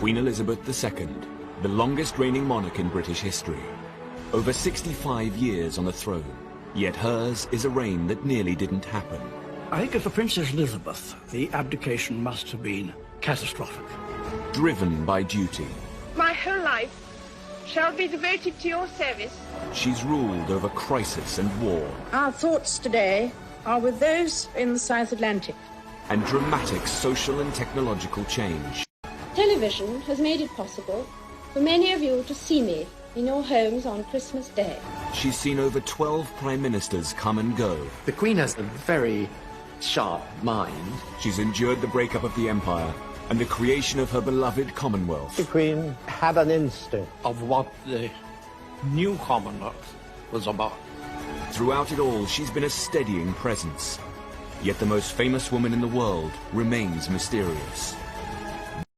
Queen Elizabeth II, the longest reigning monarch in British history. Over 65 years on the throne, yet hers is a reign that nearly didn't happen. I think as for Princess Elizabeth, the abdication must have been catastrophic. Driven by duty. My whole life shall be devoted to your service. She's ruled over crisis and war. Our thoughts today are with those in the South Atlantic. And dramatic social and technological change. Television has made it possible for many of you to see me in your homes on Christmas Day. She's seen over 12 prime ministers come and go. The Queen has a very sharp mind. She's endured the breakup of the Empire and the creation of her beloved Commonwealth. The Queen had an instinct Of what the new Commonwealth was about. Throughout it all, she's been a steadying presence. Yet the most famous woman in the world remains mysterious.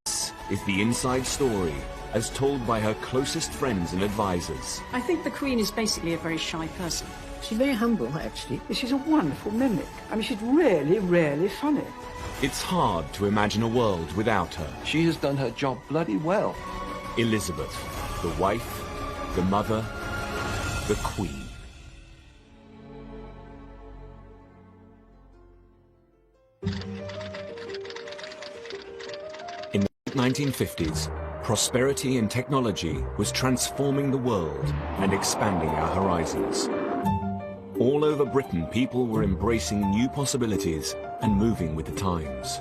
This is the inside story, as told by her closest friends and advisors. I think the Queen is basically a very shy person. She's very humble, actually. She's a wonderful mimic. I mean, she's really, really funny. It's hard to imagine a world without her. She has done her job bloody well. Elizabeth, the wife, the mother, the Queen. In the 1950s, prosperity and technology was transforming the world and expanding our horizons. All over Britain, people were embracing new possibilities and moving with the times.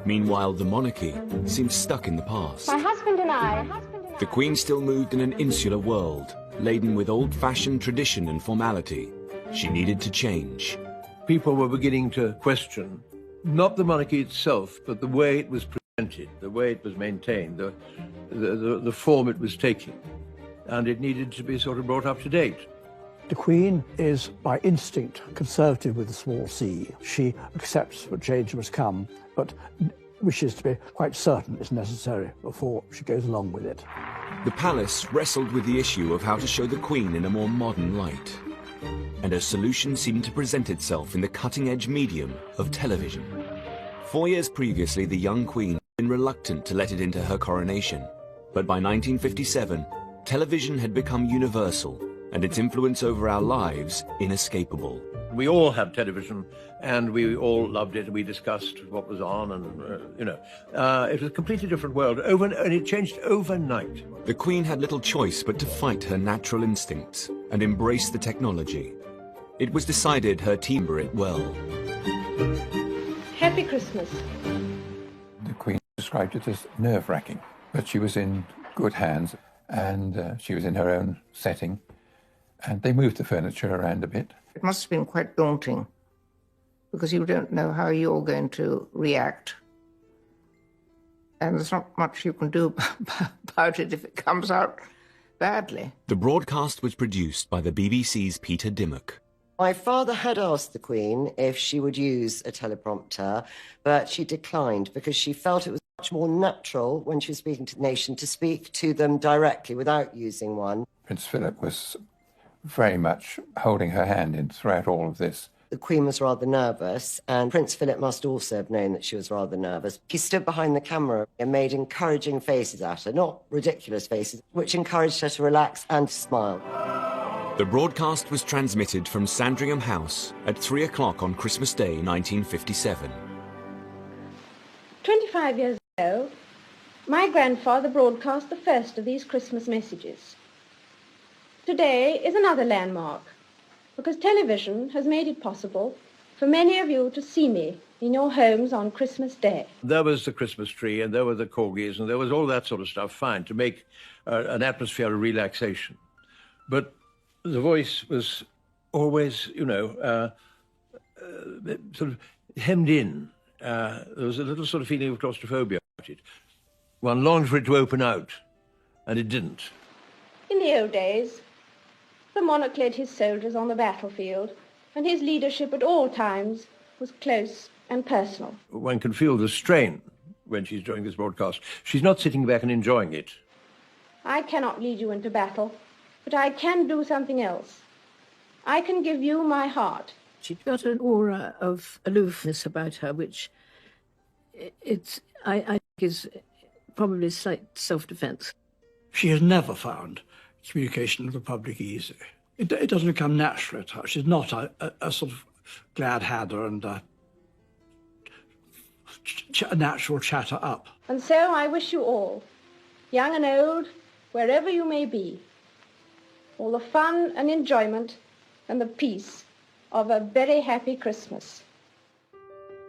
Meanwhile, the monarchy seemed stuck in the past. My husband and I... The Queen still moved in an insular world, laden with old-fashioned tradition and formality. She needed to change. People were beginning to question not the monarchy itself, but the way it was presented, the way it was maintained, the form it was taking. And it needed to be sort of brought up to date. The Queen is, by instinct, conservative with a small c. She accepts that change must come, but wishes to be quite certain it's necessary before she goes along with it. The palace wrestled with the issue of how to show the Queen in a more modern light. And a solution seemed to present itself in the cutting-edge medium of television. 4 years previously, the young Queen had been reluctant to let it into her coronation. But by 1957, television had become universal, and its influence over our lives inescapable. We all had television, and we all loved it. We discussed what was on, and, it was a completely different world, and it changed overnight. The Queen had little choice but to fight her natural instincts and embrace the technology. It was decided her team were it well. Happy Christmas. The Queen described it as nerve-wracking, but she was in good hands, and she was in her own setting, and they moved the furniture around a bit. It must have been quite daunting, because you don't know how you're going to react. And there's not much you can do about it if it comes out badly. The broadcast was produced by the BBC's Peter Dimmock. My father had asked the Queen if she would use a teleprompter, but she declined because she felt it was much more natural when she was speaking to the nation to speak to them directly without using one. Prince Philip was very much holding her hand in throughout all of this. The Queen was rather nervous, and Prince Philip must also have known that she was rather nervous. He stood behind the camera and made encouraging faces at her, not ridiculous faces, which encouraged her to relax and to smile. The broadcast was transmitted from Sandringham House at 3 o'clock on Christmas Day, 1957. 25 years ago, my grandfather broadcast the first of these Christmas messages. Today is another landmark, because television has made it possible for many of you to see me in your homes on Christmas Day. There was the Christmas tree, and there were the corgis, and there was all that sort of stuff, fine, to make an atmosphere of relaxation. But the voice was always, sort of hemmed in. There was a little sort of feeling of claustrophobia about it. One longed for it to open out, and it didn't. In the old days, the monarch led his soldiers on the battlefield, and his leadership at all times was close and personal. One can feel the strain when she's doing this broadcast. She's not sitting back and enjoying it. I cannot lead you into battle, but I can do something else. I can give you my heart. She's got an aura of aloofness about her, which I think is probably slight self-defence. She has never found communication with the public easy. It doesn't come naturally to her. She's not a sort of glad hadder and a natural chatter up. And so I wish you all, young and old, wherever you may be, all the fun and enjoyment and the peace of a very happy Christmas.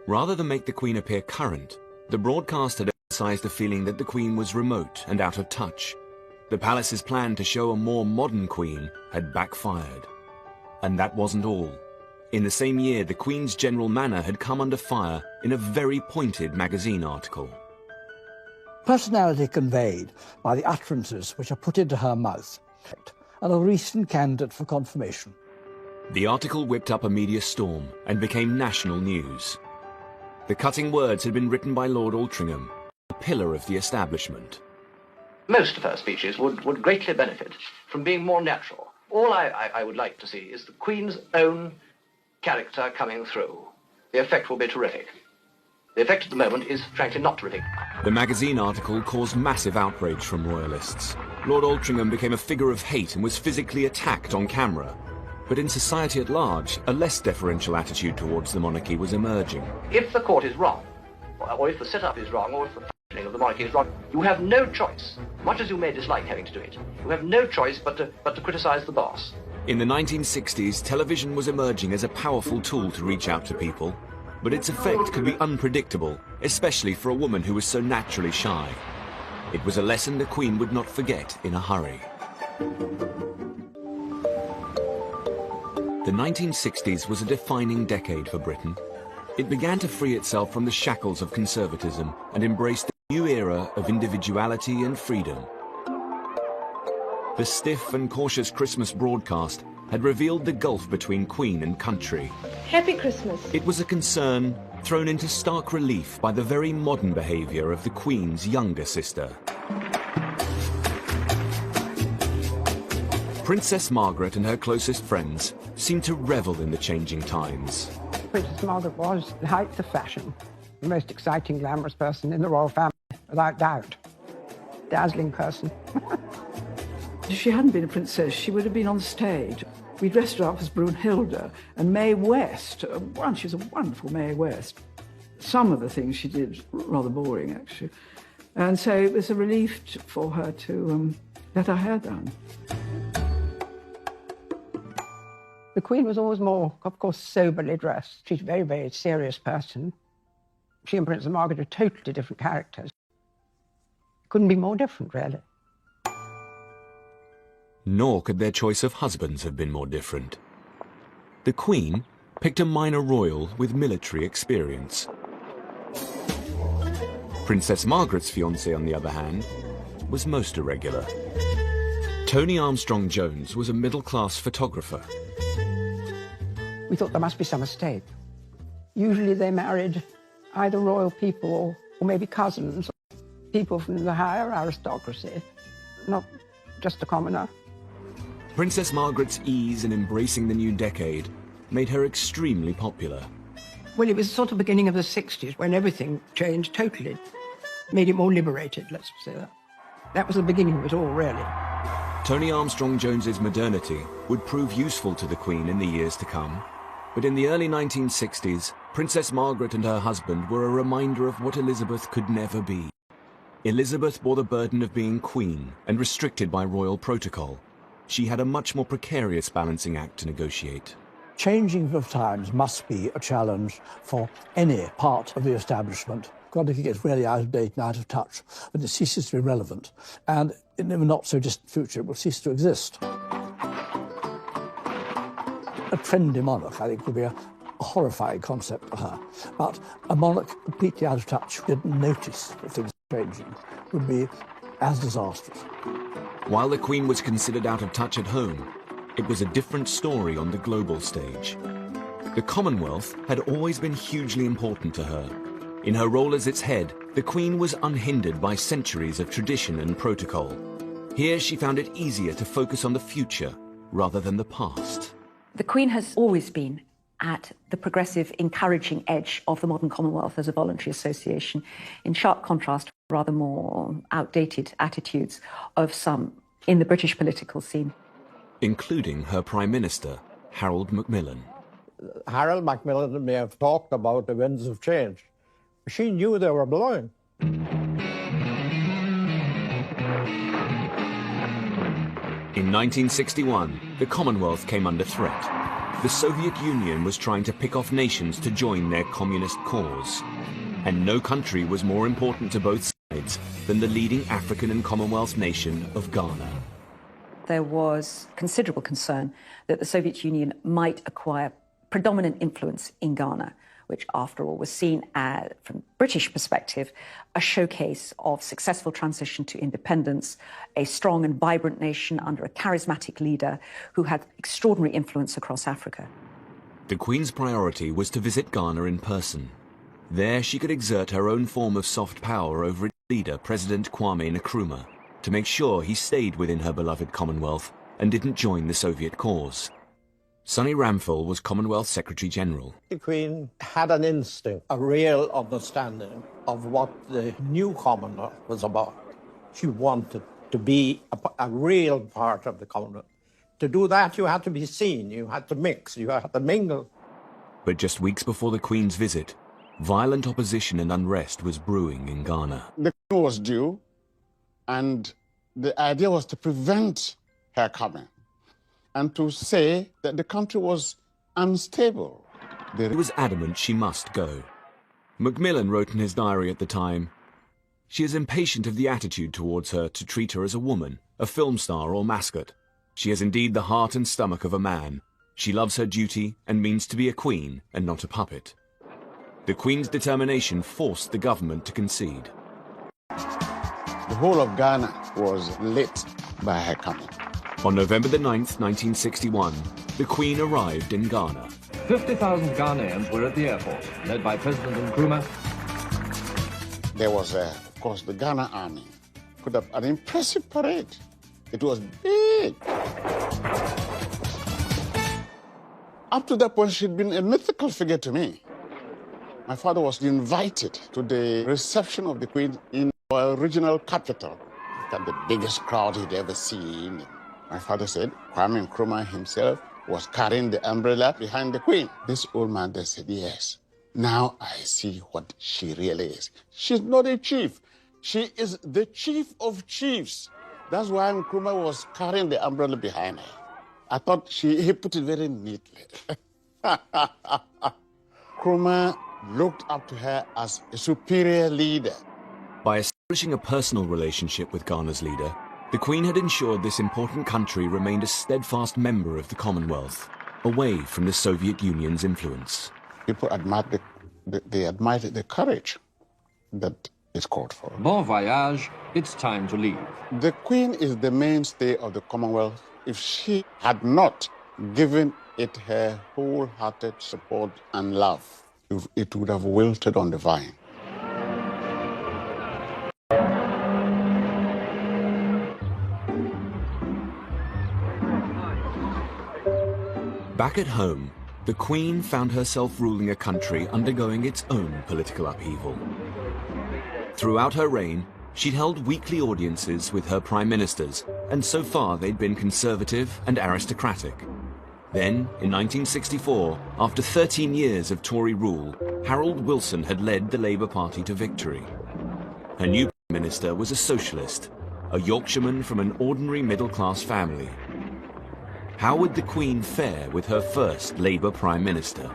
Rather than make the Queen appear current, the broadcast had emphasized the feeling that the Queen was remote and out of touch. The palace's plan to show a more modern Queen had backfired. And that wasn't all. In the same year, the Queen's general manner had come under fire in a very pointed magazine article. Personality conveyed by the utterances which are put into her mouth, and a recent candidate for confirmation. The article whipped up a media storm and became national news. The cutting words had been written by Lord Altrincham, a pillar of the establishment. Most of her speeches would greatly benefit from being more natural. All I would like to see is the Queen's own character coming through. The effect will be terrific. The effect at the moment is, frankly, not terrific. The magazine article caused massive outrage from royalists. Lord Altrincham became a figure of hate and was physically attacked on camera. But in society at large, a less deferential attitude towards the monarchy was emerging. If the court is wrong, or if the setup is wrong, or if the functioning of the monarchy is wrong, you have no choice, much as you may dislike having to do it, you have no choice but to criticize the boss. In the 1960s, television was emerging as a powerful tool to reach out to people, but its effect could be unpredictable, especially for a woman who was so naturally shy. It was a lesson the Queen would not forget in a hurry. The 1960s was a defining decade for Britain. It began to free itself from the shackles of conservatism and embrace the new era of individuality and freedom. The stiff and cautious Christmas broadcast had revealed the gulf between Queen and country. Happy Christmas. It was a concern thrown into stark relief by the very modern behaviour of the Queen's younger sister. Princess Margaret and her closest friends seemed to revel in the changing times. Princess Margaret was the height of fashion, the most exciting, glamorous person in the royal family, without doubt. Dazzling person. If she hadn't been a princess, she would have been on stage. We dressed her up as Brunhilde and Mae West. She was a wonderful Mae West. Some of the things she did, rather boring, actually. And so it was a relief for her to let her hair down. The Queen was always more, of course, soberly dressed. She's a very, very serious person. She and Princess Margaret are totally different characters. Couldn't be more different, really. Nor could their choice of husbands have been more different. The Queen picked a minor royal with military experience. Princess Margaret's fiancé, on the other hand, was most irregular. Tony Armstrong-Jones was a middle-class photographer. We thought there must be some mistake. Usually they married either royal people or maybe cousins, people from the higher aristocracy, not just a commoner. Princess Margaret's ease in embracing the new decade made her extremely popular. Well, it was sort of beginning of the 60s when everything changed totally. Made it more liberated, let's say that. That was the beginning of it all, really. Tony Armstrong-Jones's modernity would prove useful to the Queen in the years to come. But in the early 1960s, Princess Margaret and her husband were a reminder of what Elizabeth could never be. Elizabeth bore the burden of being Queen and restricted by royal protocol. She had a much more precarious balancing act to negotiate. Changing of times must be a challenge for any part of the establishment. God, if it gets really out of date and out of touch, then it ceases to be relevant. And in the not-so-distant future, it will cease to exist. A trendy monarch, I think, would be a horrifying concept for her. But a monarch completely out of touch who didn't notice that things were changing would be as disastrous. While the Queen was considered out of touch at home, it was a different story on the global stage. The Commonwealth had always been hugely important to her. In her role as its head, the Queen was unhindered by centuries of tradition and protocol. Here she found it easier to focus on the future rather than the past. The Queen has always been at the progressive, encouraging edge of the modern Commonwealth as a voluntary association, in sharp contrast to rather more outdated attitudes of some in the British political scene. Including her Prime Minister, Harold Macmillan. Harold Macmillan may have talked about the winds of change. She knew they were blowing. In 1961, the Commonwealth came under threat. The Soviet Union was trying to pick off nations to join their communist cause. And no country was more important to both sides than the leading African and Commonwealth nation of Ghana. There was considerable concern that the Soviet Union might acquire predominant influence in Ghana, which, after all, was seen as, from British perspective, a showcase of successful transition to independence, a strong and vibrant nation under a charismatic leader who had extraordinary influence across Africa. The Queen's priority was to visit Ghana in person. There she could exert her own form of soft power over its leader, President Kwame Nkrumah, to make sure he stayed within her beloved Commonwealth and didn't join the Soviet cause. Sonny Ramphel was Commonwealth Secretary-General. The Queen had an instinct, a real understanding of what the new Commonwealth was about. She wanted to be a real part of the Commonwealth. To do that, you had to be seen, you had to mix, you had to mingle. But just weeks before the Queen's visit, violent opposition and unrest was brewing in Ghana. The Queen was due, and the idea was to prevent her coming and to say that the country was unstable. He was adamant she must go. Macmillan wrote in his diary at the time, "She is impatient of the attitude towards her to treat her as a woman, a film star or mascot. She has indeed the heart and stomach of a man. She loves her duty and means to be a queen and not a puppet." The Queen's determination forced the government to concede. The whole of Ghana was lit by her coming. On November the 9th, 1961, the Queen arrived in Ghana. 50,000 Ghanaians were at the airport, led by President Nkrumah. There was, of course, the Ghana Army. Put up an impressive parade. It was big. Up to that point, she'd been a mythical figure to me. My father was invited to the reception of the Queen in our regional capital. It had the biggest crowd he'd ever seen. My father said Kwame Nkrumah himself was carrying the umbrella behind the Queen. This old man there said, yes, now I see what she really is. She's not a chief. She is the chief of chiefs. That's why Nkrumah was carrying the umbrella behind her. I thought he put it very neatly. Nkrumah looked up to her as a superior leader. By establishing a personal relationship with Ghana's leader, the Queen had ensured this important country remained a steadfast member of the Commonwealth, away from the Soviet Union's influence. People admired the courage that is called for. Bon voyage, it's time to leave. The Queen is the mainstay of the Commonwealth. If she had not given it her wholehearted support and love, it would have wilted on the vine. Back at home, the Queen found herself ruling a country undergoing its own political upheaval. Throughout her reign, she'd held weekly audiences with her prime ministers, and so far they'd been conservative and aristocratic. Then, in 1964, after 13 years of Tory rule, Harold Wilson had led the Labour Party to victory. Her new prime minister was a socialist, a Yorkshireman from an ordinary middle-class family. How would the Queen fare with her first Labour Prime Minister?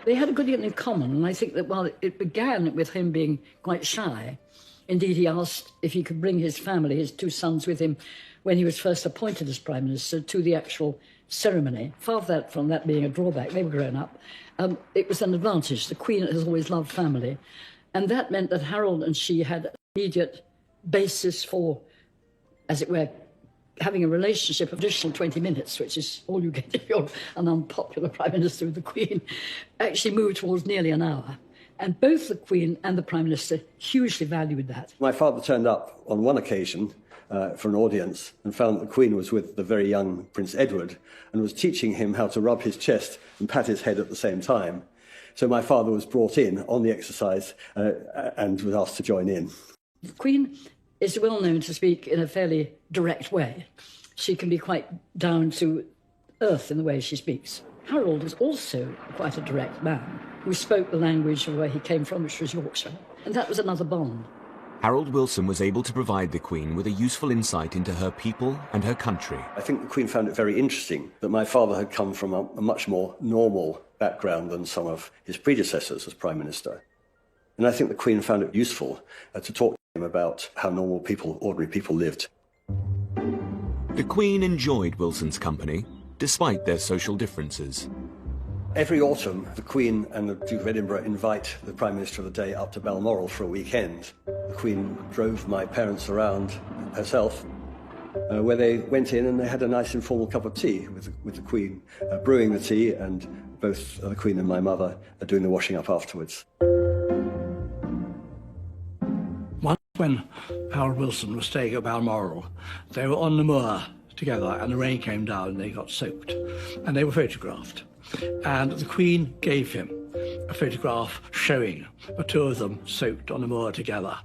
They had a good deal in common, and I think that while it began with him being quite shy, indeed he asked if he could bring his family, his two sons, with him when he was first appointed as Prime Minister to the actual ceremony. Far from that being a drawback, they were grown up. It was an advantage. The Queen has always loved family, and that meant that Harold and she had an immediate basis for, as it were, having a relationship of additional 20 minutes, which is all you get if you're an unpopular Prime Minister with the Queen, actually moved towards nearly an hour. And both the Queen and the Prime Minister hugely valued that. My father turned up on one occasion for an audience and found that the Queen was with the very young Prince Edward and was teaching him how to rub his chest and pat his head at the same time. So my father was brought in on the exercise and was asked to join in. The Queen is well known to speak in a fairly direct way. She can be quite down to earth in the way she speaks. Harold was also quite a direct man who spoke the language of where he came from, which was Yorkshire, and that was another bond. Harold Wilson was able to provide the Queen with a useful insight into her people and her country. I think the Queen found it very interesting that my father had come from a much more normal background than some of his predecessors as Prime Minister. And I think the Queen found it useful to talk to him about how normal people, ordinary people, lived. The Queen enjoyed Wilson's company, despite their social differences. Every autumn, the Queen and the Duke of Edinburgh invite the Prime Minister of the day up to Balmoral for a weekend. The Queen drove my parents around herself, where they went in and they had a nice informal cup of tea with the Queen brewing the tea, and both the Queen and my mother are doing the washing up afterwards. Once when Harold Wilson was staying at Balmoral, they were on the moor together and the rain came down and they got soaked and they were photographed. And the Queen gave him a photograph showing the two of them soaked on the moor together.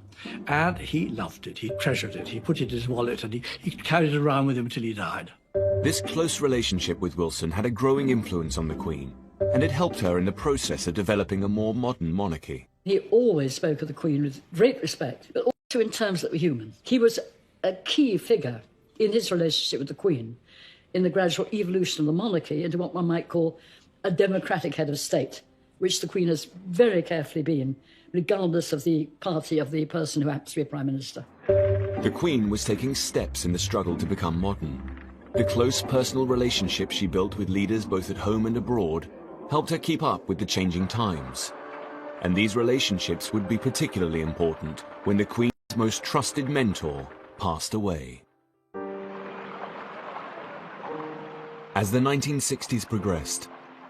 And he loved it, he treasured it, he put it in his wallet and he carried it around with him until he died. This close relationship with Wilson had a growing influence on the Queen, and it helped her in the process of developing a more modern monarchy. He always spoke of the Queen with great respect, but also in terms that were human. He was a key figure in his relationship with the Queen in the gradual evolution of the monarchy into what one might call a democratic head of state, which the Queen has very carefully been, regardless of the party of the person who happens to be Prime Minister. The Queen was taking steps in the struggle to become modern. The close personal relationship she built with leaders both at home and abroad helped her keep up with the changing times. And these relationships would be particularly important when the Queen's most trusted mentor passed away. As the 1960s progressed,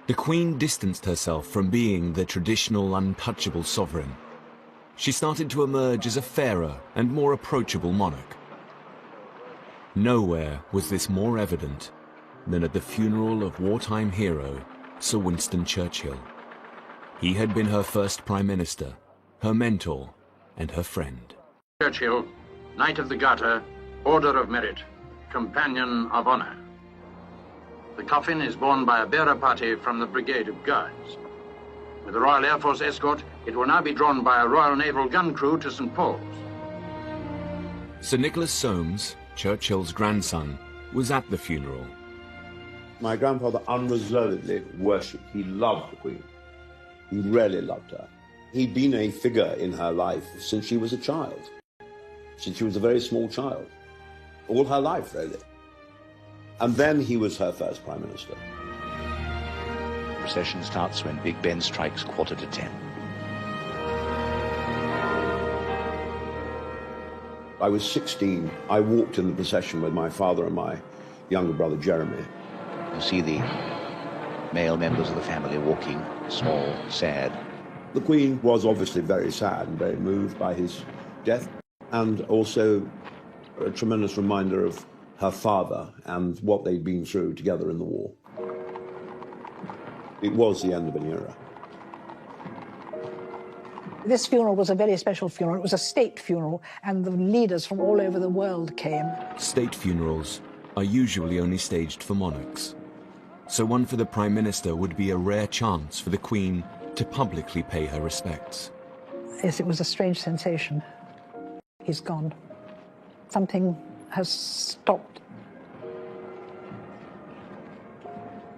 the Queen distanced herself from being the traditional untouchable sovereign. She started to emerge as a fairer and more approachable monarch. Nowhere was this more evident than at the funeral of wartime hero Sir Winston Churchill. He had been her first Prime Minister, her mentor, and her friend. Churchill, Knight of the Garter, Order of Merit, Companion of Honor. The coffin is borne by a bearer party from the Brigade of Guards. With the Royal Air Force escort, it will now be drawn by a Royal Naval gun crew to St. Paul's. Sir Nicholas Soames, Churchill's grandson, was at the funeral. My grandfather unreservedly worshipped. He loved the Queen. He really loved her. He'd been a figure in her life since she was a child, since she was a very small child, all her life, really. And then he was her first Prime Minister. The procession starts when Big Ben strikes 10:15. I was 16. I walked in the procession with my father and my younger brother, Jeremy. You see the male members of the family walking, small, sad. The Queen was obviously very sad and very moved by his death, and also a tremendous reminder of her father and what they'd been through together in the war. It was the end of an era. This funeral was a very special funeral. It was a state funeral, and the leaders from all over the world came. State funerals are usually only staged for monarchs, so one for the Prime Minister would be a rare chance for the Queen to publicly pay her respects. Yes, it was a strange sensation. He's gone. Something has stopped.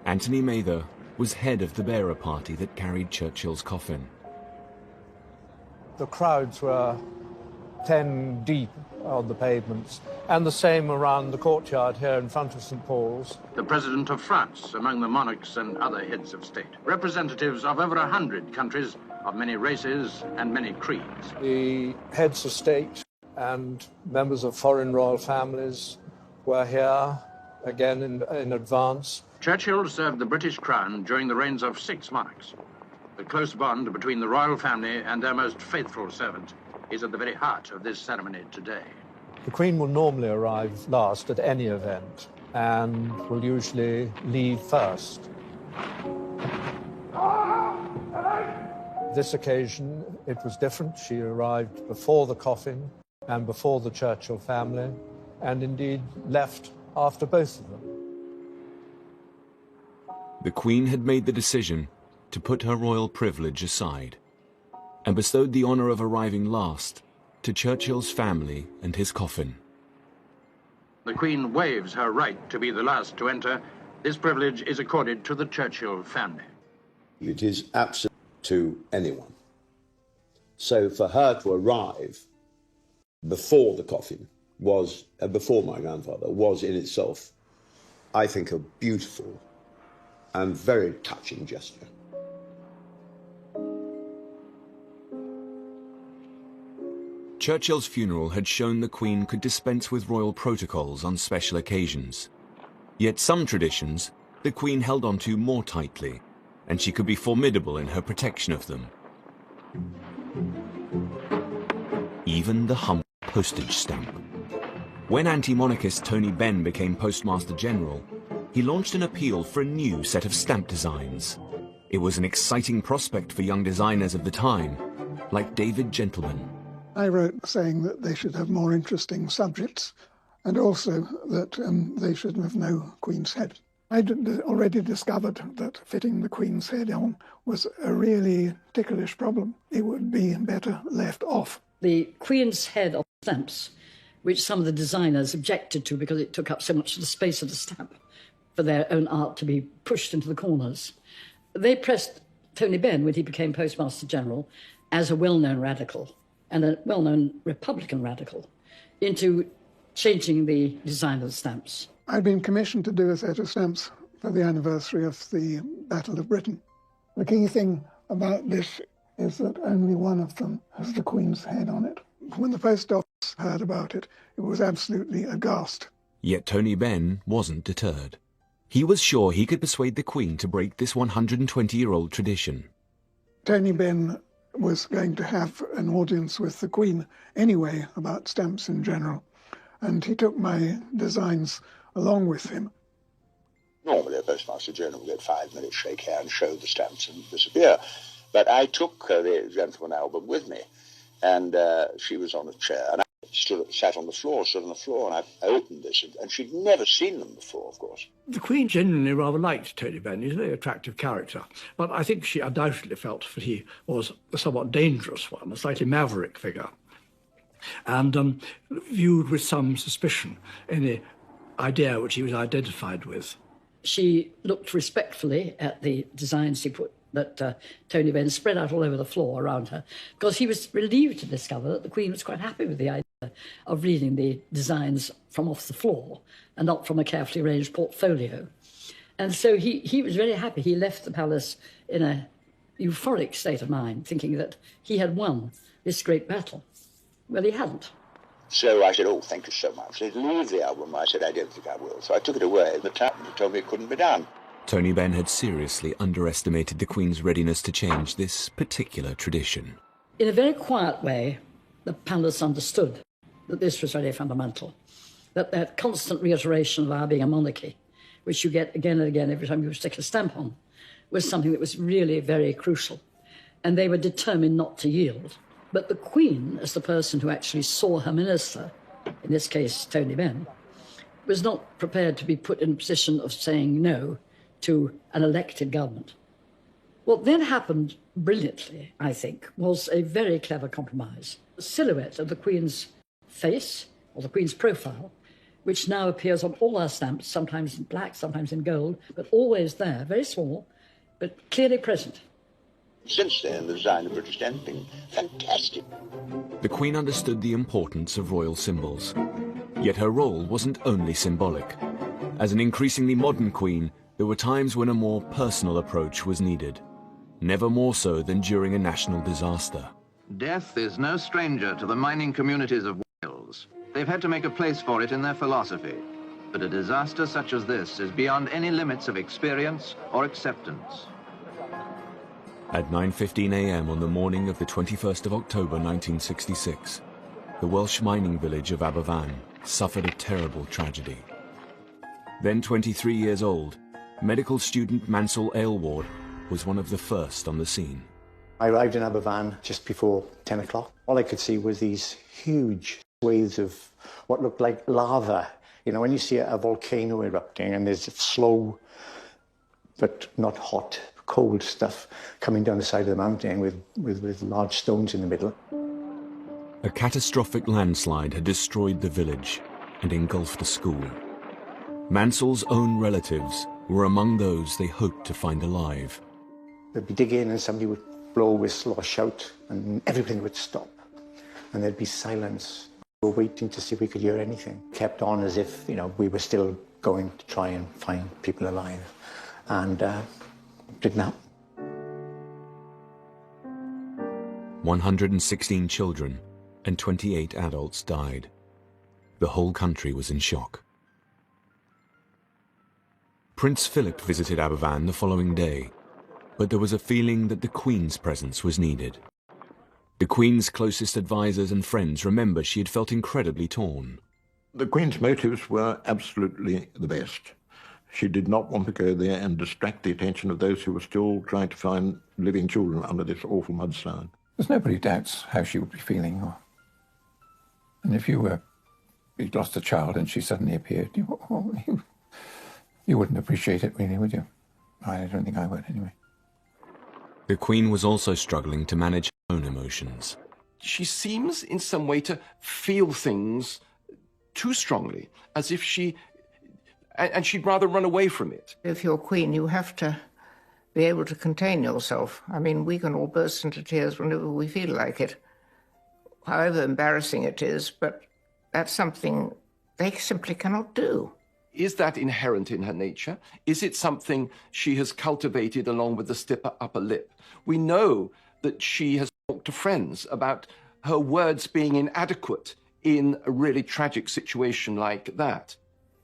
Anthony Mather was head of the bearer party that carried Churchill's coffin. The crowds were 10 deep on the pavements, and the same around the courtyard here in front of St. Paul's. The President of France among the monarchs and other heads of state. Representatives of over 100 countries, of many races and many creeds. The heads of state and members of foreign royal families were here, again in advance. Churchill served the British Crown during the reigns of 6 monarchs. The close bond between the royal family and their most faithful servant is at the very heart of this ceremony today. The Queen will normally arrive last at any event and will usually leave first. This occasion, it was different. She arrived before the coffin and before the Churchill family, and indeed left after both of them. The Queen had made the decision to put her royal privilege aside and bestowed the honour of arriving last to Churchill's family and his coffin. The Queen waives her right to be the last to enter. This privilege is accorded to the Churchill family. It is absolute to anyone. So for her to arrive before the coffin was, before my grandfather, was in itself, I think, a beautiful and very touching gesture. Churchill's funeral had shown the Queen could dispense with royal protocols on special occasions. Yet some traditions the Queen held on to more tightly, and she could be formidable in her protection of them. Even the humble postage stamp. When anti-monarchist Tony Benn became Postmaster General, he launched an appeal for a new set of stamp designs. It was an exciting prospect for young designers of the time, like David Gentleman. I wrote saying that they should have more interesting subjects and also that they should have no Queen's head. I'd already discovered that fitting the Queen's head on was a really ticklish problem. It would be better left off. The Queen's head on stamps, which some of the designers objected to because it took up so much of the space of the stamp for their own art to be pushed into the corners. They pressed Tony Benn, when he became Postmaster General, as a well-known radical and a well-known Republican radical, into changing the design of the stamps. I'd been commissioned to do a set of stamps for the anniversary of the Battle of Britain. The key thing about this is that only one of them has the Queen's head on it. When the post office heard about it, it was absolutely aghast. Yet Tony Benn wasn't deterred. He was sure he could persuade the Queen to break this 120-year-old tradition. Tony Benn was going to have an audience with the Queen anyway about stamps in general, and he took my designs along with him. Normally a Postmaster General would get 5 minutes, shake hands, show the stamps and disappear. But I took the Gentleman album with me, and she was on a chair, and I sat on the floor, and I opened this, and she'd never seen them before, of course. The Queen genuinely rather liked Tony Benn. He's a very attractive character, but I think she undoubtedly felt that he was a somewhat dangerous one, a slightly maverick figure, and viewed with some suspicion any idea which he was identified with. She looked respectfully at the designs he put that Tony Benn spread out all over the floor around her, because he was relieved to discover that the Queen was quite happy with the idea of reading the designs from off the floor and not from a carefully arranged portfolio. And so he was very happy. He left the palace in a euphoric state of mind, thinking that he had won this great battle. Well, he hadn't. So I said, oh, thank you so much. He said, leave the album. I said, I don't think I will. So I took it away, and the chaplain told me it couldn't be done. Tony Benn had seriously underestimated the Queen's readiness to change this particular tradition. In a very quiet way, the palace understood that this was very fundamental, that constant reiteration of our being a monarchy, which you get again and again every time you stick a stamp on, was something that was really very crucial. And they were determined not to yield. But the Queen, as the person who actually saw her minister, in this case Tony Benn, was not prepared to be put in a position of saying no to an elected government. What then happened brilliantly, I think, was a very clever compromise. The silhouette of the Queen's face, or the Queen's profile, which now appears on all our stamps, sometimes in black, sometimes in gold, but always there, very small, but clearly present. Since then, the design of British stamps has been fantastic. The Queen understood the importance of royal symbols. Yet her role wasn't only symbolic. As an increasingly modern Queen, there were times when a more personal approach was needed. Never more so than during a national disaster. Death is no stranger to the mining communities of Wales. They've had to make a place for it in their philosophy. But a disaster such as this is beyond any limits of experience or acceptance. At 9:15 a.m. on the morning of the 21st of October 1966, the Welsh mining village of Aberfan suffered a terrible tragedy. Then 23 years old, medical student Mansell Aylward was one of the first on the scene. I arrived in Aberfan just before 10 o'clock. All I could see was these huge swathes of what looked like lava. You know, when you see a volcano erupting and there's slow, but not hot, cold stuff coming down the side of the mountain with large stones in the middle. A catastrophic landslide had destroyed the village and engulfed a school. Mansell's own relatives were among those they hoped to find alive. They'd be digging and somebody would blow a whistle or shout and everything would stop. And there'd be silence. We were waiting to see if we could hear anything. Kept on as if, you know, we were still going to try and find people alive. And didn't happen. 116 children and 28 adults died. The whole country was in shock. Prince Philip visited Aberfan the following day, but there was a feeling that the Queen's presence was needed. The Queen's closest advisors and friends remember she had felt incredibly torn. The Queen's motives were absolutely the best. She did not want to go there and distract the attention of those who were still trying to find living children under this awful mudslide. There's nobody doubts how she would be feeling. And if you'd lost a child and she suddenly appeared, you wouldn't appreciate it really, would you? I don't think I would, anyway. The Queen was also struggling to manage her own emotions. She seems in some way to feel things too strongly, as if and she'd rather run away from it. If you're Queen, you have to be able to contain yourself. I mean, we can all burst into tears whenever we feel like it, however embarrassing it is, but that's something they simply cannot do. Is that inherent in her nature? Is it something she has cultivated along with the stiff upper lip? We know that she has talked to friends about her words being inadequate in a really tragic situation like that.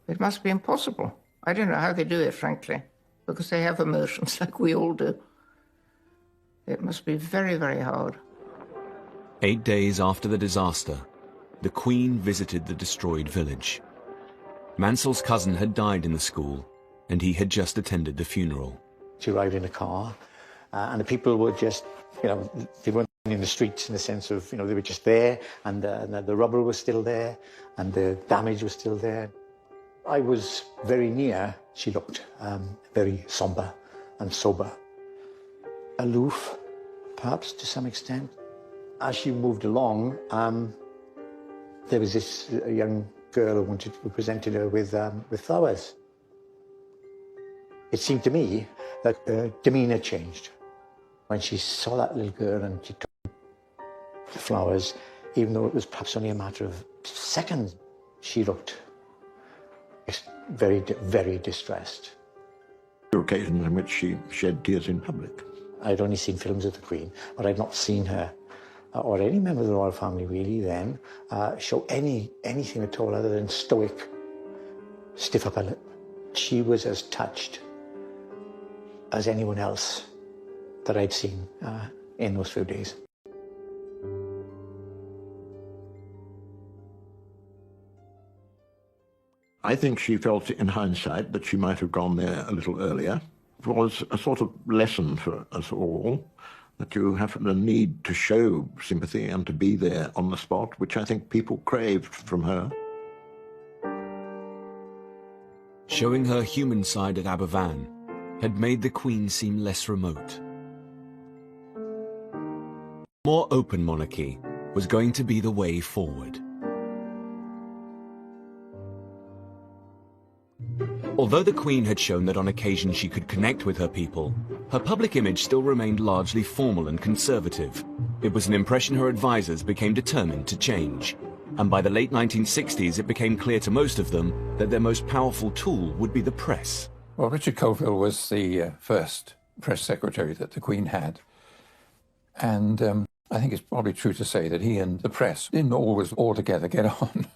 It must be impossible. I don't know how they do it, frankly, because they have emotions like we all do. It must be very, very hard. 8 days after the disaster, the Queen visited the destroyed village. Mansell's cousin had died in the school, and he had just attended the funeral. She arrived in a car, and the people were just, you know, they weren't in the streets in the sense of, you know, they were just there, and the rubble was still there, and the damage was still there. I was very near. She looked very somber and sober. Aloof, perhaps, to some extent. As she moved along, there was this young girl who presented her with flowers. It seemed to me that her demeanour changed. When she saw that little girl and she took the flowers, even though it was perhaps only a matter of seconds, she looked very, very distressed. There were occasions in which she shed tears in public. I'd only seen films of the Queen, but I'd not seen her or any member of the royal family really then show anything at all other than stoic, stiff upper lip. She was as touched as anyone else that I'd seen in those few days. I think she felt in hindsight that she might have gone there a little earlier. It was a sort of lesson for us all, that you have the need to show sympathy and to be there on the spot, which I think people craved from her. Showing her human side at Aberfan had made the Queen seem less remote. More open monarchy was going to be the way forward. Although the Queen had shown that on occasion she could connect with her people, her public image still remained largely formal and conservative. It was an impression her advisors became determined to change. And by the late 1960s, it became clear to most of them that their most powerful tool would be the press. Well, Richard Colville was the first press secretary that the Queen had. And I think it's probably true to say that he and the press didn't always altogether get on.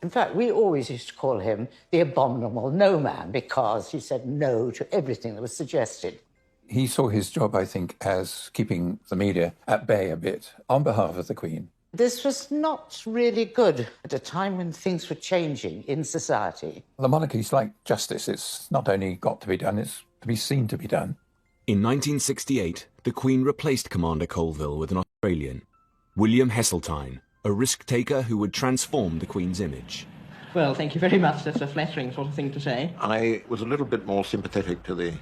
In fact, we always used to call him the abominable no man because he said no to everything that was suggested. He saw his job, I think, as keeping the media at bay a bit on behalf of the Queen. This was not really good at a time when things were changing in society. The monarchy's like justice. It's not only got to be done, it's to be seen to be done. In 1968, the Queen replaced Commander Colville with an Australian, William Heseltine, a risk-taker who would transform the Queen's image. Well, thank you very much. That's a flattering sort of thing to say. I was a little bit more sympathetic to the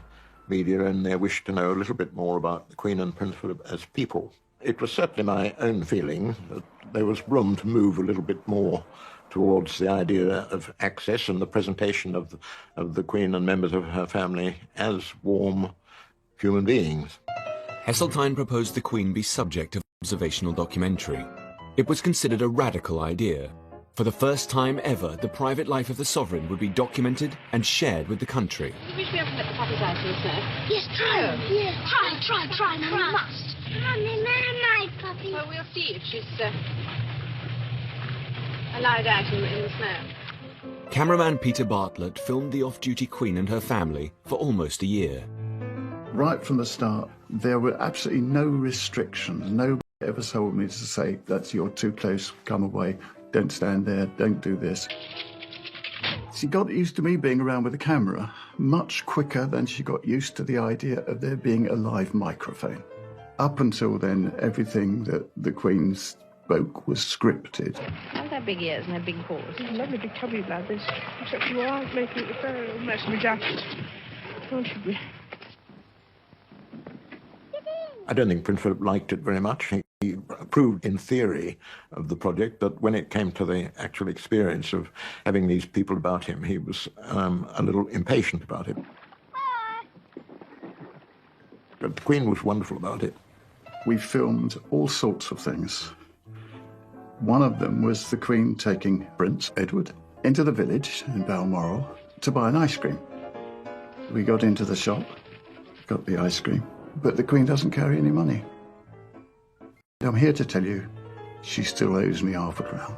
media and their wish to know a little bit more about the Queen and Prince Philip as people. It was certainly my own feeling that there was room to move a little bit more towards the idea of access and the presentation of the Queen and members of her family as warm human beings. Heseltine proposed the Queen be subject of observational documentary. It was considered a radical idea. For the first time ever, the private life of the sovereign would be documented and shared with the country. You wish we haven't let the puppies out in the snow? Yes, try. Yeah. Try, Mum, we must. Mummy, my puppy. Well, we'll see if she's allowed out in the snow. Cameraman Peter Bartlett filmed the off-duty Queen and her family for almost a year. Right from the start, there were absolutely no restrictions. Nobody ever told me to say, that's you're too close, come away, don't stand there, don't do this. She got used to me being around with a camera much quicker than she got used to the idea of there being a live microphone. Up until then, everything that the Queen spoke was scripted. Have that big ears and that big paws. It's a lovely big tubby like this, except you aren't making it very much of a jacket. Won't you be? I don't think Prince Philip liked it very much. He approved in theory of the project, but when it came to the actual experience of having these people about him, he was a little impatient about it. But the Queen was wonderful about it. We filmed all sorts of things. One of them was the Queen taking Prince Edward into the village in Balmoral to buy an ice cream. We got into the shop, got the ice cream, but the Queen doesn't carry any money. I'm here to tell you, she still owes me £0.50.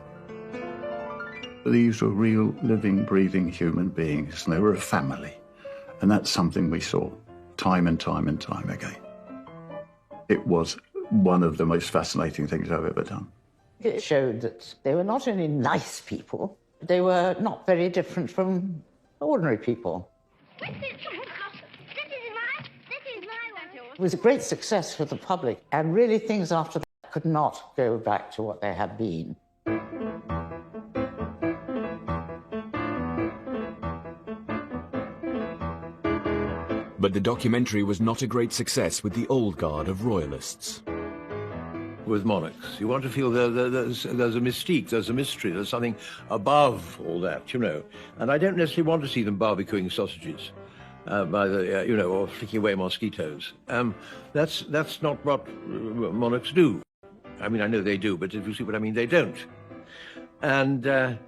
These were real, living, breathing human beings, and they were a family. And that's something we saw time and time and time again. It was one of the most fascinating things I've ever done. It showed that they were not only nice people, they were not very different from ordinary people. It was a great success for the public, and really things after that could not go back to what they had been. But the documentary was not a great success with the old guard of royalists. With monarchs, you want to feel there's a mystique, there's a mystery, there's something above all that, you know. And I don't necessarily want to see them barbecuing sausages. Or flicking away mosquitoes. That's not what monarchs do. I mean, I know they do, but if you see what I mean, they don't. And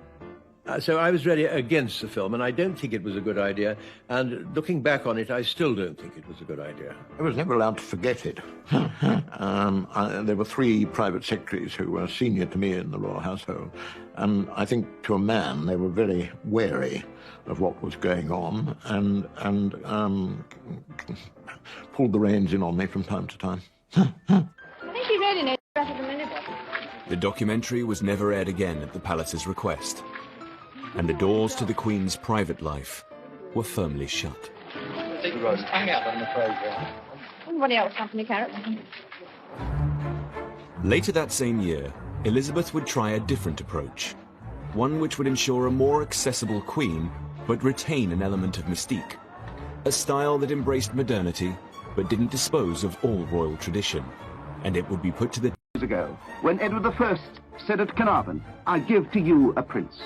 so I was really against the film, and I don't think it was a good idea. And looking back on it, I still don't think it was a good idea. I was never allowed to forget it. There were 3 private secretaries who were senior to me in the royal household, and I think to a man they were very wary of what was going on and pulled the reins in on me from time to time. I think she really knows better than anybody. The documentary was never aired again at the palace's request, and the doors to the Queen's private life were firmly shut. Hang out, I'm afraid. Anybody else company carrot? Later that same year, Elizabeth would try a different approach, one which would ensure a more accessible Queen but retain an element of mystique, a style that embraced modernity but didn't dispose of all royal tradition, and it would be put to the years ago, when Edward I said at Carnarvon, I give to you a prince.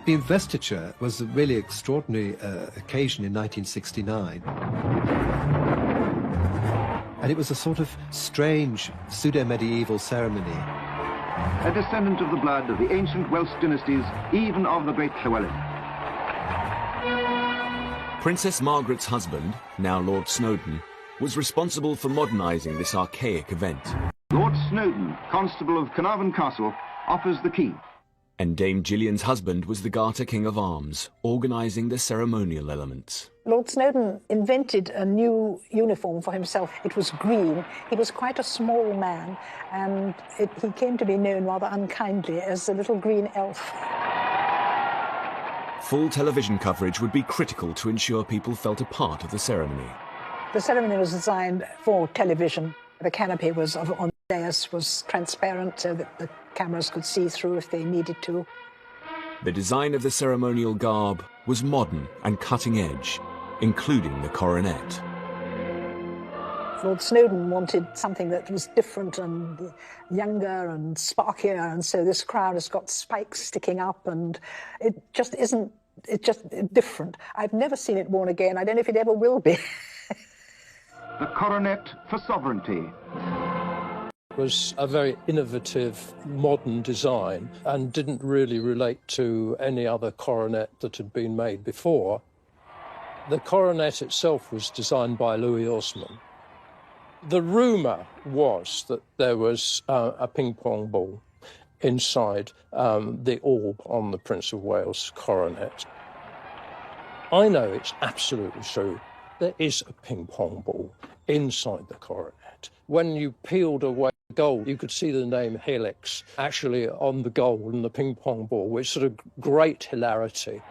The investiture was a really extraordinary occasion in 1969. And it was a sort of strange pseudo-medieval ceremony. A descendant of the blood of the ancient Welsh dynasties, even of the great Llywelyn. Princess Margaret's husband, now Lord Snowdon, was responsible for modernising this archaic event. Lord Snowdon, Constable of Carnarvon Castle, offers the key. And Dame Gillian's husband was the Garter King of Arms, organising the ceremonial elements. Lord Snowdon invented a new uniform for himself. It was green. He was quite a small man, and he came to be known rather unkindly as the little green elf. Full television coverage would be critical to ensure people felt a part of the ceremony. The ceremony was designed for television. The canopy was on the dais was transparent so that the cameras could see through if they needed to. The design of the ceremonial garb was modern and cutting edge, including the coronet. Lord Snowdon wanted something that was different and younger and sparkier, and so this crown has got spikes sticking up, and it just isn't, it's just different. I've never seen it worn again. I don't know if it ever will be. The coronet for sovereignty. It was a very innovative, modern design and didn't really relate to any other coronet that had been made before. The coronet itself was designed by Louis Osman. The rumour was that there was a ping-pong ball inside the orb on the Prince of Wales coronet. I know it's absolutely true. There is a ping-pong ball inside the coronet. When you peeled away the gold, you could see the name Helix actually on the gold and the ping-pong ball, which sort of great hilarity.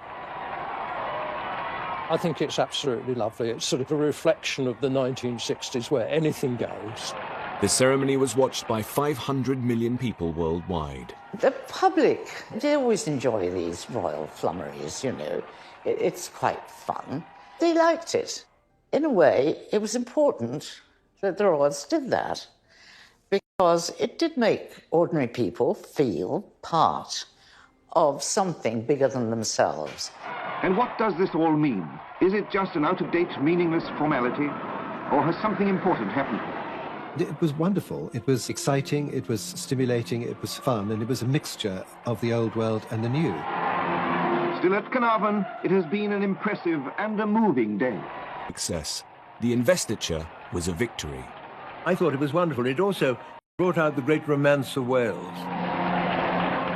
I think it's absolutely lovely. It's sort of a reflection of the 1960s where anything goes. The ceremony was watched by 500 million people worldwide. The public, they always enjoy these royal flummeries, you know. It's quite fun. They liked it. In a way, it was important that the royals did that because it did make ordinary people feel part of something bigger than themselves. And what does this all mean? Is it just an out-of-date, meaningless formality? Or has something important happened? It was wonderful. It was exciting, it was stimulating, it was fun, and it was a mixture of the old world and the new. Still at Carnarvon, it has been an impressive and a moving day. Success. The investiture was a victory. I thought it was wonderful. It also brought out the great romance of Wales.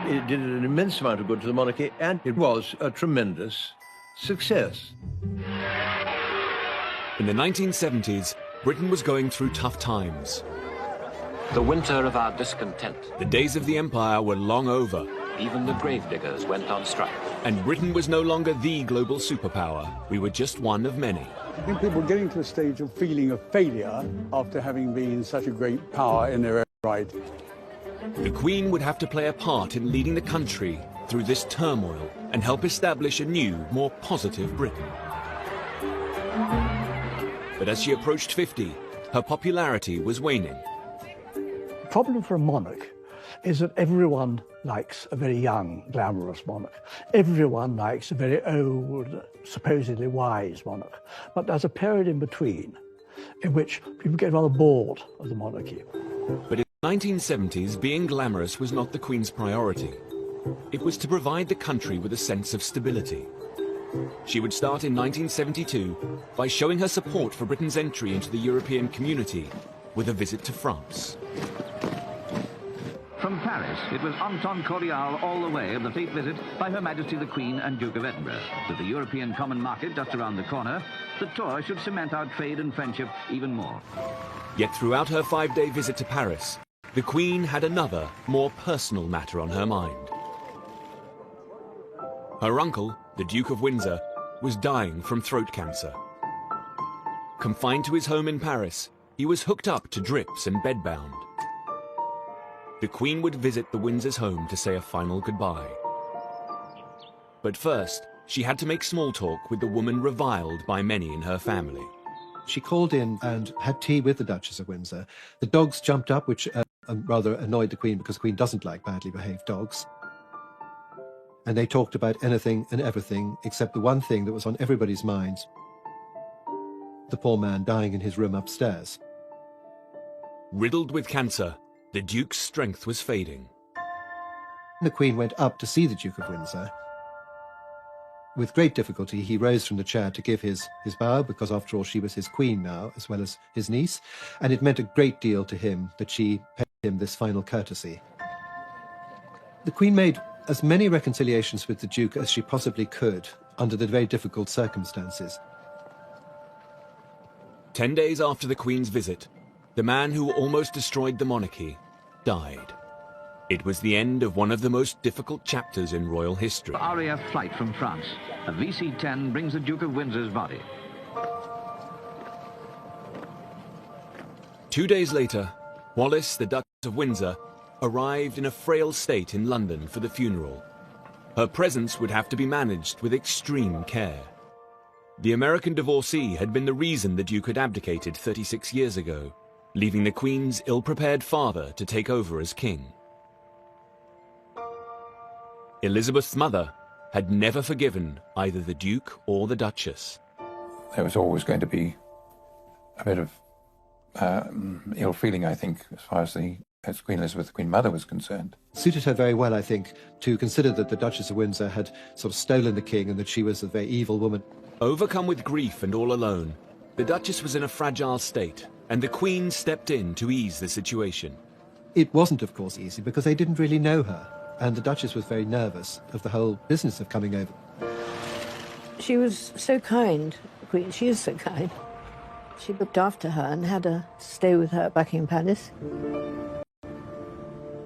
It did an immense amount of good to the monarchy, and it was a tremendous success. In the 1970s, Britain was going through tough times. The winter of our discontent. The days of the empire were long over. Even the gravediggers went on strike. And Britain was no longer the global superpower. We were just one of many. I think people were getting to a stage of feeling of failure after having been such a great power in their own right. The Queen would have to play a part in leading the country through this turmoil and help establish a new, more positive Britain. But as she approached 50, her popularity was waning. The problem for a monarch is that everyone likes a very young, glamorous monarch. Everyone likes a very old, supposedly wise monarch. But there's a period in between in which people get rather bored of the monarchy. But in the 1970s, being glamorous was not the Queen's priority. It was to provide the country with a sense of stability. She would start in 1972 by showing her support for Britain's entry into the European community with a visit to France. From Paris, it was en temps cordial all the way of the state visit by Her Majesty the Queen and Duke of Edinburgh. With the European Common Market just around the corner, the tour should cement our trade and friendship even more. Yet throughout her 5-day visit to Paris, the Queen had another, more personal matter on her mind. Her uncle, the Duke of Windsor, was dying from throat cancer. Confined to his home in Paris, he was hooked up to drips and bedbound. The Queen would visit the Windsors' home to say a final goodbye. But first, she had to make small talk with the woman reviled by many in her family. She called in and had tea with the Duchess of Windsor. The dogs jumped up, which rather annoyed the Queen because the Queen doesn't like badly behaved dogs. And they talked about anything and everything except the one thing that was on everybody's minds: the poor man dying in his room upstairs. Riddled with cancer, the Duke's strength was fading. The Queen went up to see the Duke of Windsor. With great difficulty, he rose from the chair to give his bow, because after all she was his queen now, as well as his niece, and it meant a great deal to him that she paid him this final courtesy. The Queen made as many reconciliations with the Duke as she possibly could under the very difficult circumstances. 10 days after the Queen's visit, the man who almost destroyed the monarchy died. It was the end of one of the most difficult chapters in royal history. RAF flight from France. A VC-10 brings the Duke of Windsor's body. 2 days later, Wallis, the Duchess of Windsor, arrived in a frail state in London for the funeral. Her presence would have to be managed with extreme care. The American divorcee had been the reason the Duke had abdicated 36 years ago, leaving the Queen's ill-prepared father to take over as king. Elizabeth's mother had never forgiven either the Duke or the Duchess. There was always going to be a bit of ill feeling, I think, as Queen Elizabeth, the Queen Mother, was concerned. It suited her very well, I think, to consider that the Duchess of Windsor had sort of stolen the king and that she was a very evil woman. Overcome with grief and all alone, the Duchess was in a fragile state, and the Queen stepped in to ease the situation. It wasn't, of course, easy because they didn't really know her, and the Duchess was very nervous of the whole business of coming over. She was so kind, the Queen. She is so kind. She looked after her and had her stay with her at Buckingham Palace.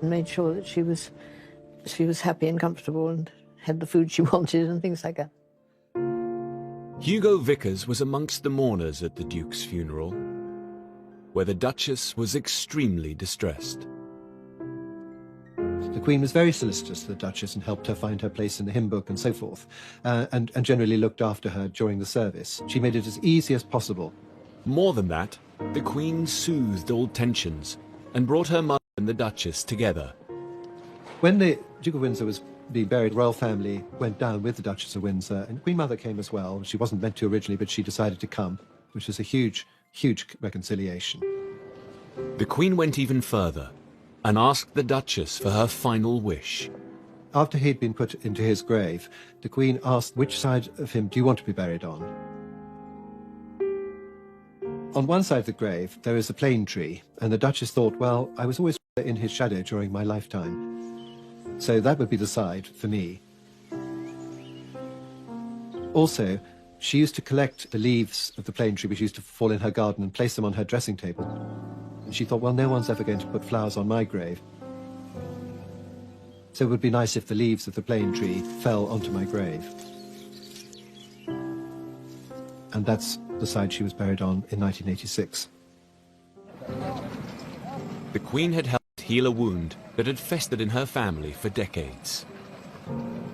And made sure that she was happy and comfortable and had the food she wanted and things like that. Hugo Vickers was amongst the mourners at the Duke's funeral, where the Duchess was extremely distressed. The Queen was very solicitous to the Duchess and helped her find her place in the hymn book and so forth, and generally looked after her during the service. She made it as easy as possible. More than that, the Queen soothed all tensions and brought her mother and the Duchess together. When the Duke of Windsor was being buried, the royal family went down with the Duchess of Windsor, and Queen Mother came as well. She wasn't meant to originally, but she decided to come, which was a huge, huge reconciliation. The Queen went even further and asked the Duchess for her final wish. After he'd been put into his grave, the Queen asked, which side of him do you want to be buried on? On one side of the grave, there is a plane tree, and the Duchess thought, well, I was always in his shadow during my lifetime, so that would be the side for me. Also, she used to collect the leaves of the plane tree which used to fall in her garden and place them on her dressing table. And she thought, well, no one's ever going to put flowers on my grave. So it would be nice if the leaves of the plane tree fell onto my grave. And that's the side she was buried on in 1986. The Queen had helped heal a wound that had festered in her family for decades.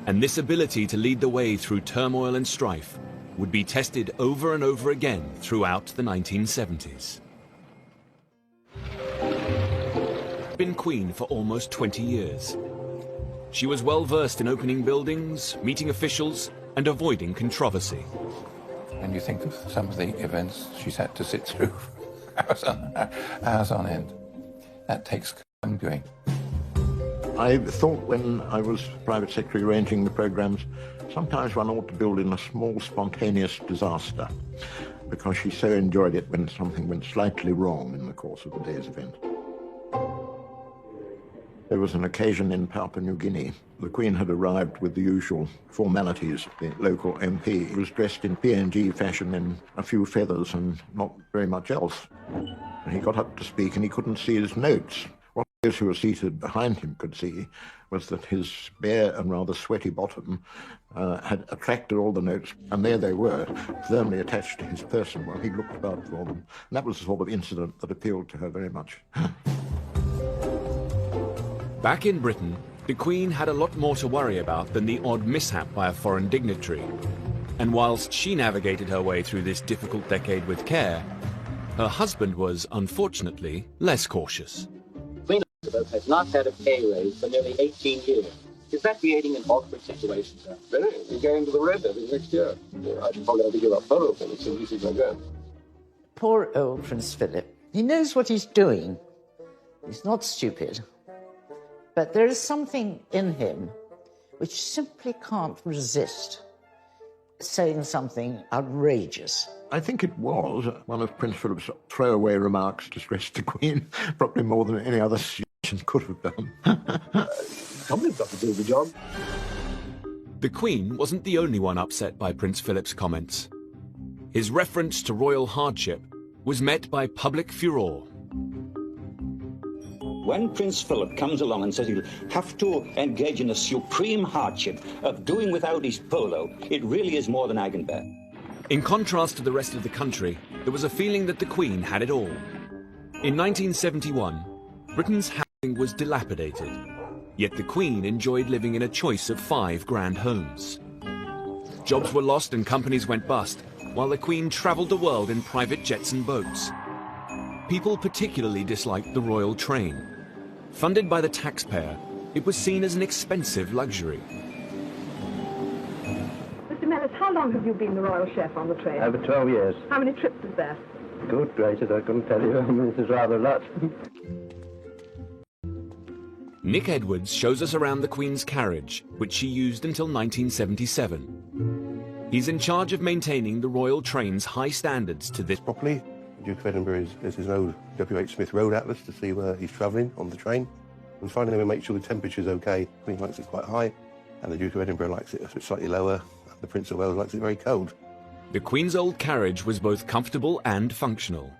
And this ability to lead the way through turmoil and strife would be tested over and over again throughout the 1970s. Been Queen for almost 20 years. She was well versed in opening buildings, meeting officials, and avoiding controversy. When you think of some of the events she's had to sit through hours on end, that takes doing. I thought when I was private secretary arranging the programmes, sometimes one ought to build in a small spontaneous disaster, because she so enjoyed it when something went slightly wrong in the course of the day's event. There was an occasion in Papua New Guinea. The Queen had arrived with the usual formalities. The local MP was dressed in P&G fashion in a few feathers and not very much else. He got up to speak and he couldn't see his notes. What those who were seated behind him could see was that his bare and rather sweaty bottom had attracted all the notes, and there they were, firmly attached to his person while he looked about for them. And that was the sort of incident that appealed to her very much. Back in Britain, the Queen had a lot more to worry about than the odd mishap by a foreign dignitary. And whilst she navigated her way through this difficult decade with care, her husband was, unfortunately, less cautious. Queen Elizabeth has not had a pay raise for nearly 18 years. Is that creating an awkward situation, sir? Very. We're going to the red levy next year. I should probably have to give up both of them as easy as I go. Poor old Prince Philip. He knows what he's doing. He's not stupid. But there is something in him which simply can't resist saying something outrageous. I think it was one of Prince Philip's throwaway remarks to stress the Queen, probably more than any other situation could have done. Somebody's got to do the job. The Queen wasn't the only one upset by Prince Philip's comments. His reference to royal hardship was met by public furore. When Prince Philip comes along and says he'll have to engage in the supreme hardship of doing without his polo, it really is more than I can bear. In contrast to the rest of the country, there was a feeling that the Queen had it all. In 1971, Britain's housing was dilapidated, yet the Queen enjoyed living in a choice of 5 grand homes. Jobs were lost and companies went bust, while the Queen travelled the world in private jets and boats. People particularly disliked the royal train. Funded by the taxpayer, it was seen as an expensive luxury. Mr. Mellis, how long have you been the royal chef on the train? Over 12 years. How many trips is that? Good gracious, I couldn't tell you. I mean, it is rather a lot. Nick Edwards shows us around the Queen's carriage, which she used until 1977. He's in charge of maintaining the royal train's high standards to this properly. The Duke of Edinburgh is his own W.H. Smith road atlas to see where he's travelling on the train. And finally, we make sure the temperature's okay. The Queen likes it quite high, and the Duke of Edinburgh likes it slightly lower, and the Prince of Wales likes it very cold. The Queen's old carriage was both comfortable and functional.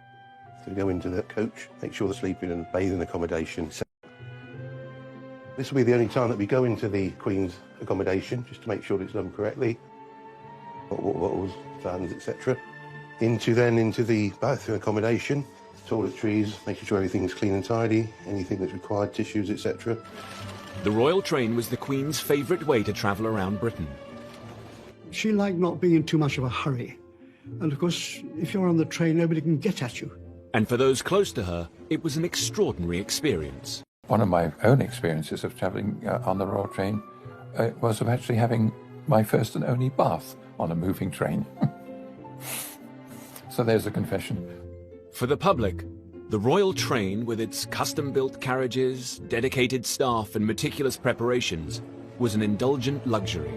So we go into the coach, make sure the sleeping and bathing accommodation. This will be the only time that we go into the Queen's accommodation, just to make sure it's done correctly. Water bottles, fans, etc. Into the bathroom accommodation, toiletries, making sure everything's clean and tidy, anything that's required, tissues, etc. The royal train was the Queen's favourite way to travel around Britain. She liked not being in too much of a hurry. And of course, if you're on the train, nobody can get at you. And for those close to her, it was an extraordinary experience. One of my own experiences of travelling on the royal train was of actually having my first and only bath on a moving train. So there's a confession. For the public, the royal train, with its custom-built carriages, dedicated staff and meticulous preparations, was an indulgent luxury,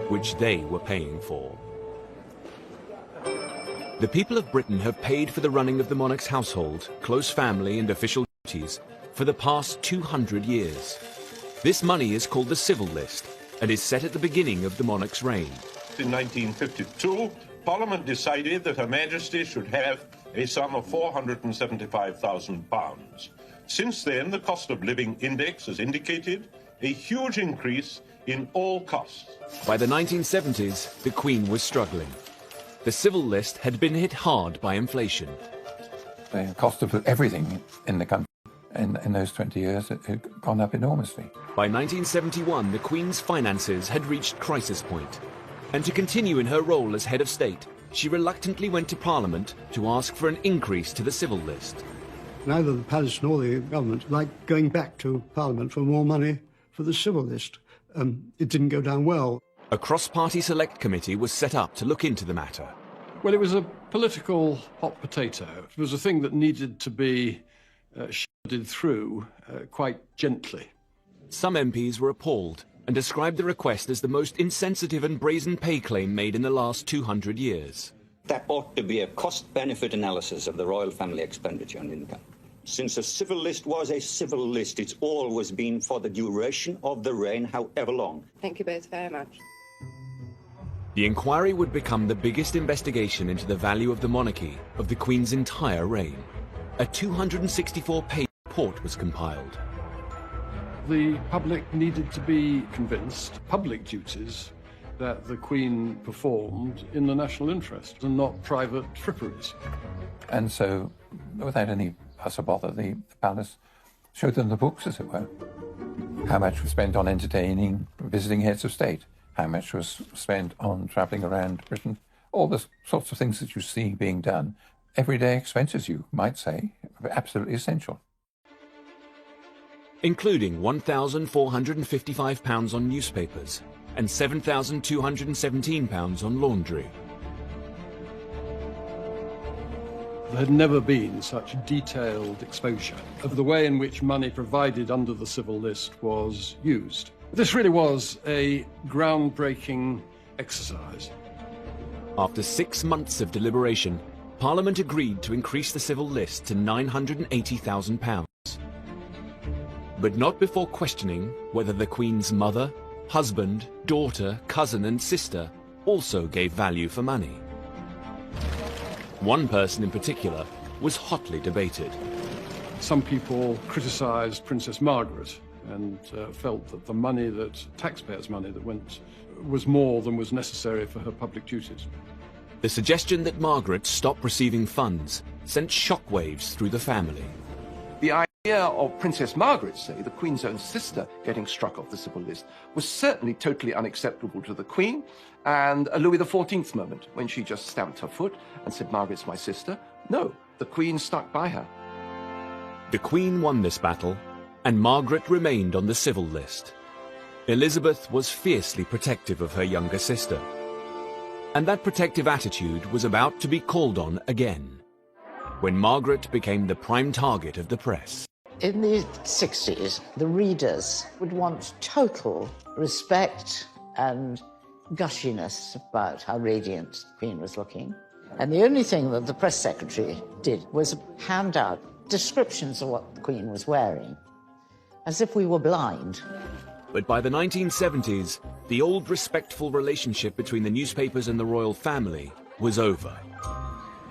which they were paying for. The people of Britain have paid for the running of the monarch's household, close family and official duties for the past 200 years. This money is called the civil list and is set at the beginning of the monarch's reign. In 1952, Parliament decided that Her Majesty should have a sum of £475,000. Since then, the cost of living index has indicated a huge increase in all costs. By the 1970s, the Queen was struggling. The civil list had been hit hard by inflation. The cost of everything in the country in those 20 years had gone up enormously. By 1971, the Queen's finances had reached crisis point. And to continue in her role as head of state, she reluctantly went to Parliament to ask for an increase to the civil list. Neither the palace nor the government liked going back to Parliament for more money for the civil list. It didn't go down well. A cross-party select committee was set up to look into the matter. Well, it was a political hot potato. It was a thing that needed to be shielded through quite gently. Some MPs were appalled and described the request as the most insensitive and brazen pay claim made in the last 200 years. That ought to be a cost-benefit analysis of the royal family expenditure and income. Since a civil list was a civil list, it's always been for the duration of the reign, however long. Thank you both very much. The inquiry would become the biggest investigation into the value of the monarchy of the Queen's entire reign. A 264-page report was compiled. The public needed to be convinced, public duties, that the Queen performed in the national interest and not private fripperies. And so, without any fuss or bother, the palace showed them the books, as it were. How much was spent on entertaining visiting heads of state? How much was spent on travelling around Britain? All the sorts of things that you see being done. Everyday expenses, you might say, absolutely essential. Including £1,455 on newspapers and £7,217 on laundry. There had never been such detailed exposure of the way in which money provided under the civil list was used. This really was a groundbreaking exercise. After 6 months of deliberation, Parliament agreed to increase the civil list to £980,000. But not before questioning whether the Queen's mother, husband, daughter, cousin and sister also gave value for money. One person in particular was hotly debated. Some people criticised Princess Margaret and felt that the money taxpayers' money that went, was more than was necessary for her public duties. The suggestion that Margaret stop receiving funds sent shockwaves through the family. The idea of Princess Margaret, say, the Queen's own sister, getting struck off the civil list was certainly totally unacceptable to the Queen, and a Louis XIV moment when she just stamped her foot and said, "Margaret's my sister." No, the Queen stuck by her. The Queen won this battle, and Margaret remained on the civil list. Elizabeth was fiercely protective of her younger sister. And that protective attitude was about to be called on again, when Margaret became the prime target of the press. In the 60s, the readers would want total respect and gushiness about how radiant the Queen was looking. And the only thing that the press secretary did was hand out descriptions of what the Queen was wearing, as if we were blind. But by the 1970s, the old respectful relationship between the newspapers and the royal family was over.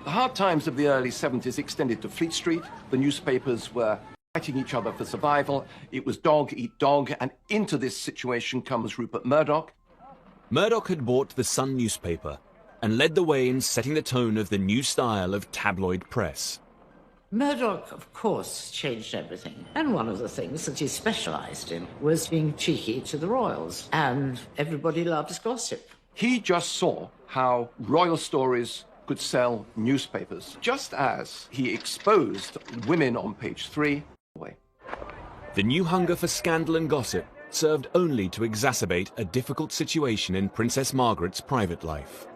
The hard times of the early 70s extended to Fleet Street. The newspapers were fighting each other for survival. It was dog eat dog, and into this situation comes Rupert Murdoch. Murdoch had bought the Sun newspaper and led the way in setting the tone of the new style of tabloid press. Murdoch, of course, changed everything. And one of the things that he specialised in was being cheeky to the royals. And everybody loved his gossip. He just saw how royal stories could sell newspapers, just as he exposed women on page 3. The new hunger for scandal and gossip served only to exacerbate a difficult situation in Princess Margaret's private life.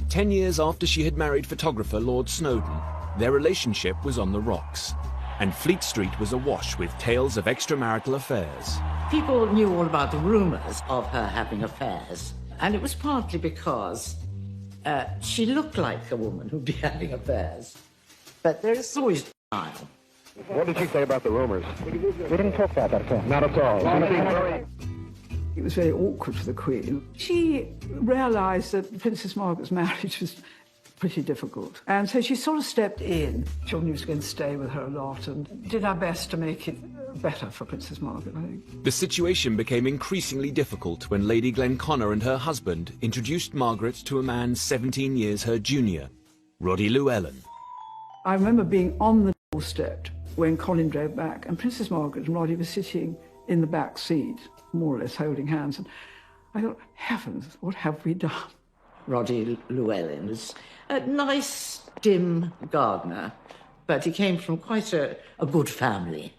10 years after she had married photographer Lord Snowdon, their relationship was on the rocks, and Fleet Street was awash with tales of extramarital affairs. People knew all about the rumours of her having affairs, and it was partly because she looked like a woman who'd be having affairs. But there's always denial. What did she say about the rumors? We didn't talk about that at all. Not at all. It was very awkward for the Queen. She realised that Princess Margaret's marriage was pretty difficult. And so she sort of stepped in. Children was going to stay with her a lot and did our best to make it better for Princess Margaret, I think. The situation became increasingly difficult when Lady Glenconnor and her husband introduced Margaret to a man 17 years her junior, Roddy Llewellyn. I remember being on the doorstep when Colin drove back, and Princess Margaret and Roddy were sitting in the back seat, more or less holding hands, and I thought, heavens, what have we done? Roddy Llewellyn was a nice, dim gardener, but he came from quite a good family.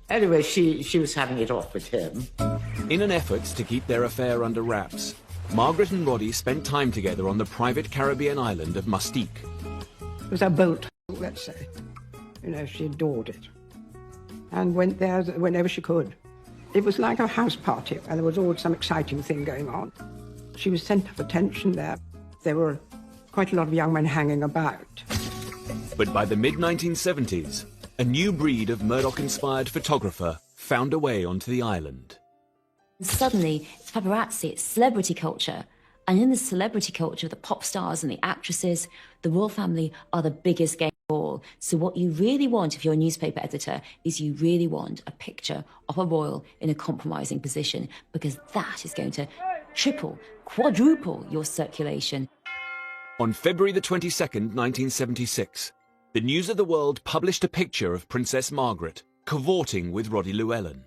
Anyway, she was having it off with him. In an effort to keep their affair under wraps, Margaret and Roddy spent time together on the private Caribbean island of Mustique. It was a boat, let's say. You know, she adored it and went there whenever she could. It was like a house party, and there was always some exciting thing going on. She was centre of attention there. There were quite a lot of young men hanging about. But by the mid-1970s, a new breed of Murdoch-inspired photographer found a way onto the island. Suddenly, it's paparazzi, it's celebrity culture. And in the celebrity culture, the pop stars and the actresses, the royal family are the biggest game of all. So what you really want if you're a newspaper editor is you really want a picture of a royal in a compromising position, because that is going to triple, quadruple your circulation. On February the 22nd, 1976, the News of the World published a picture of Princess Margaret cavorting with Roddy Llewellyn.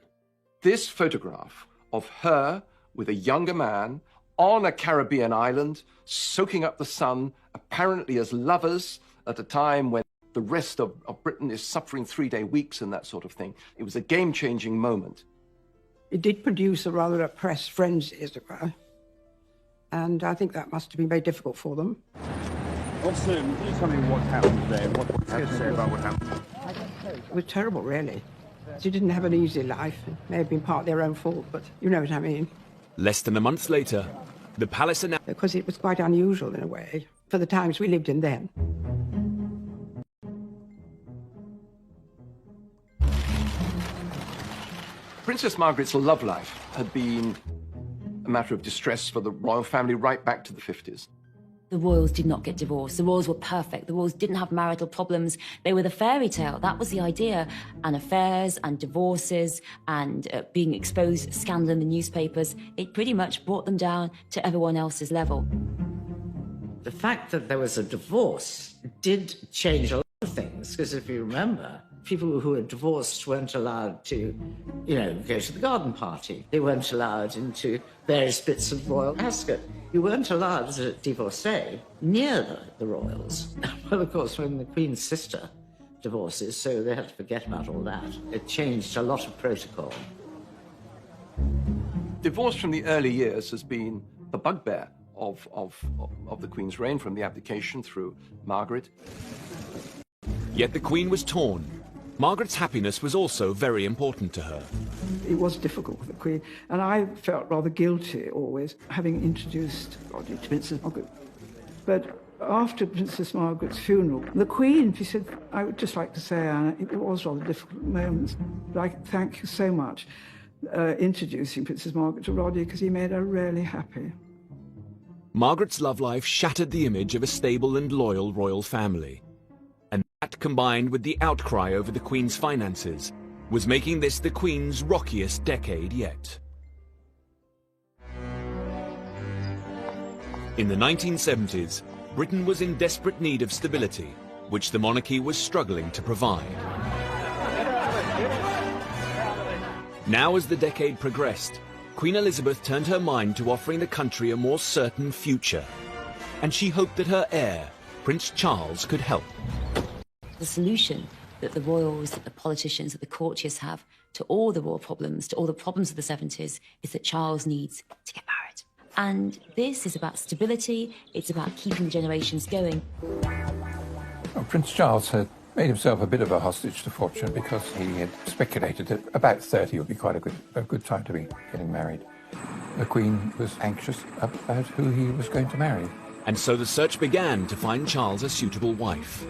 This photograph of her with a younger man on a Caribbean island, soaking up the sun, apparently as lovers, at a time when the rest of Britain is suffering 3-day weeks and that sort of thing. It was a game-changing moment. It did produce a rather a press frenzy, as it were, and I think that must have been very difficult for them. Also, can you tell me what happened there? What you have to say about what happened? It was terrible, really. She didn't have an easy life. It may have been part their own fault, but you know what I mean. Less than a month later, the palace announced... Because it was quite unusual, in a way, for the times we lived in then. Princess Margaret's love life had been a matter of distress for the royal family right back to the 50s. The royals did not get divorced. The royals were perfect. The royals didn't have marital problems. They were the fairy tale. That was the idea. And affairs and divorces and being exposed, scandal in the newspapers, it pretty much brought them down to everyone else's level. The fact that there was a divorce did change a lot of things, because if you remember, people who were divorced weren't allowed to, go to the garden party. They weren't allowed into various bits of royal ascot. You weren't allowed as a divorcee near the royals. Well, of course, when the Queen's sister divorces, so they had to forget about all that. It changed a lot of protocol. Divorce from the early years has been the bugbear of the Queen's reign, from the abdication through Margaret. Yet the Queen was torn. Margaret's happiness was also very important to her. It was difficult for the Queen, and I felt rather guilty always, having introduced Rodney to Princess Margaret. But after Princess Margaret's funeral, the Queen, she said, I would just like to say, Anna, it was rather difficult moments, but I thank you so much introducing Princess Margaret to Rodney, because he made her really happy. Margaret's love life shattered the image of a stable and loyal royal family. And that, combined with the outcry over the Queen's finances, was making this the Queen's rockiest decade yet. In the 1970s, Britain was in desperate need of stability, which the monarchy was struggling to provide. Now, as the decade progressed, Queen Elizabeth turned her mind to offering the country a more certain future, and she hoped that her heir, Prince Charles, could help. The solution that the royals, that the politicians, that the courtiers have to all the royal problems, to all the problems of the 70s, is that Charles needs to get married. And this is about stability, it's about keeping generations going. Well, Prince Charles had made himself a bit of a hostage to fortune because he had speculated that about 30 would be quite a good time to be getting married. The Queen was anxious about who he was going to marry. And so the search began to find Charles a suitable wife.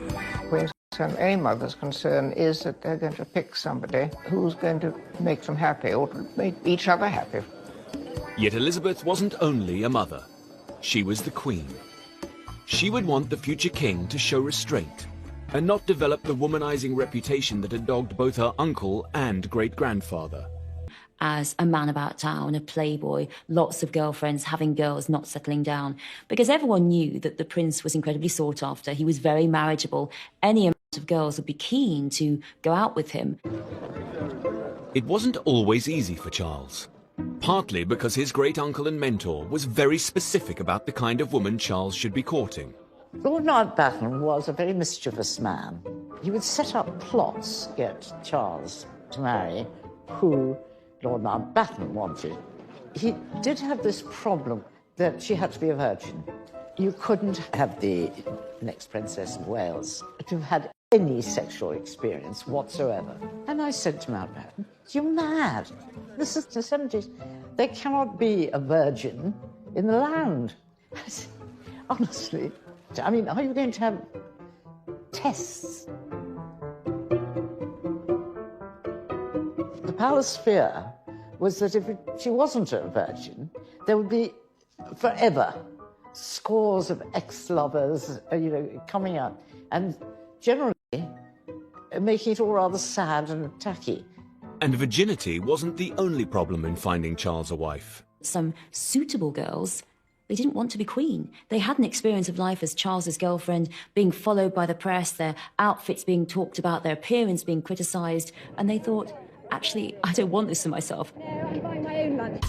And any mother's concern is that they're going to pick somebody who's going to make them happy or make each other happy. Yet Elizabeth wasn't only a mother. She was the Queen. She would want the future king to show restraint and not develop the womanizing reputation that had dogged both her uncle and great-grandfather. As a man about town, a playboy, lots of girlfriends, having girls, not settling down. Because everyone knew that the prince was incredibly sought after. He was very marriageable. Any amount of girls would be keen to go out with him. It wasn't always easy for Charles. Partly because his great-uncle and mentor was very specific about the kind of woman Charles should be courting. Lord Mountbatten was a very mischievous man. He would set up plots to get Charles to marry who Lord Mountbatten wanted. He did have this problem that she had to be a virgin. You couldn't have the next Princess of Wales to have had any sexual experience whatsoever. And I said to Mountbatten, you're mad. This is the 70s. There cannot be a virgin in the land. I said, honestly, I mean, are you going to have tests? The palace fear was that if she wasn't a virgin, there would be forever scores of ex-lovers, coming out, and generally making it all rather sad and tacky. And virginity wasn't the only problem in finding Charles a wife. Some suitable girls, they didn't want to be queen. They had an experience of life as Charles's girlfriend, being followed by the press, their outfits being talked about, their appearance being criticised, and they thought, actually, I don't want this for myself. I'm buying my own lunch.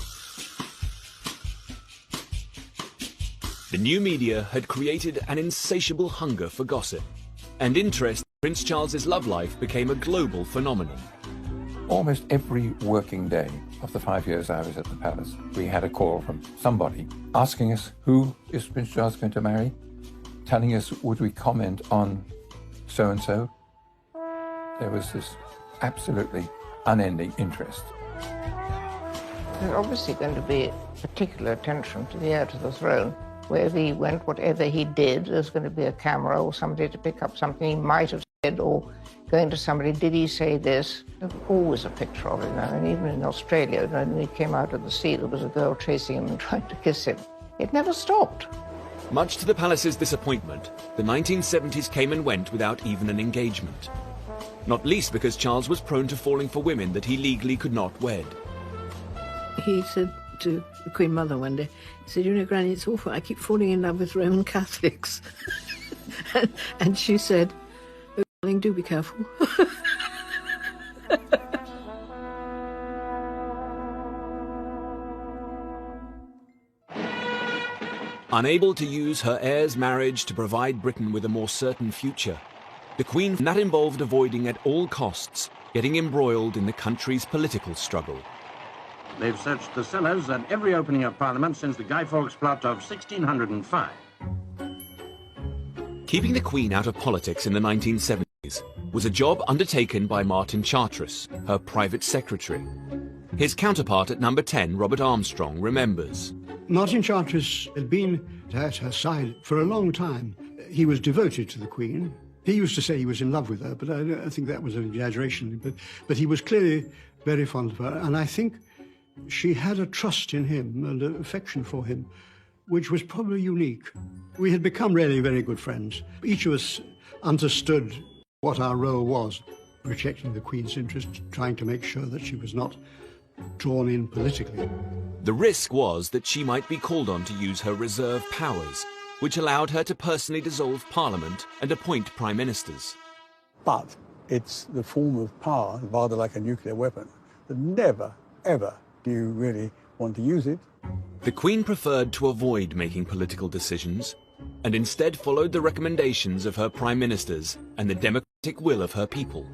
The new media had created an insatiable hunger for gossip, and interest in Prince Charles's love life became a global phenomenon. Almost every working day of the 5 years I was at the palace, we had a call from somebody asking us who is Prince Charles going to marry, telling us would we comment on so-and-so. There was this absolutely unending interest. There's obviously going to be particular attention to the heir to the throne. Wherever he went, whatever he did, there's going to be a camera or somebody to pick up something he might have said or going to somebody, did he say this? There's always a picture of him. And even in Australia, when he came out of the sea, there was a girl chasing him and trying to kiss him. It never stopped. Much to the palace's disappointment, the 1970s came and went without even an engagement. Not least because Charles was prone to falling for women that he legally could not wed. He said to the Queen Mother one day, he said, you know, Granny, it's awful. I keep falling in love with Roman Catholics. and she said, oh, darling, do be careful. Unable to use her heir's marriage to provide Britain with a more certain future, the Queen that involved avoiding at all costs getting embroiled in the country's political struggle. They've searched the cellars at every opening of Parliament since the Guy Fawkes plot of 1605. Keeping the Queen out of politics in the 1970s was a job undertaken by Martin Chartres, her private secretary. His counterpart at number 10, Robert Armstrong, remembers. Martin Chartres had been at her side for a long time. He was devoted to the Queen. He used to say he was in love with her, but I think that was an exaggeration. But he was clearly very fond of her, and I think she had a trust in him and an affection for him, which was probably unique. We had become really very good friends. Each of us understood what our role was, protecting the Queen's interest, trying to make sure that she was not drawn in politically. The risk was that she might be called on to use her reserve powers, which allowed her to personally dissolve Parliament and appoint Prime Ministers. But it's the form of power, rather like a nuclear weapon, that never, ever do you really want to use it. The Queen preferred to avoid making political decisions and instead followed the recommendations of her Prime Ministers and the democratic will of her people.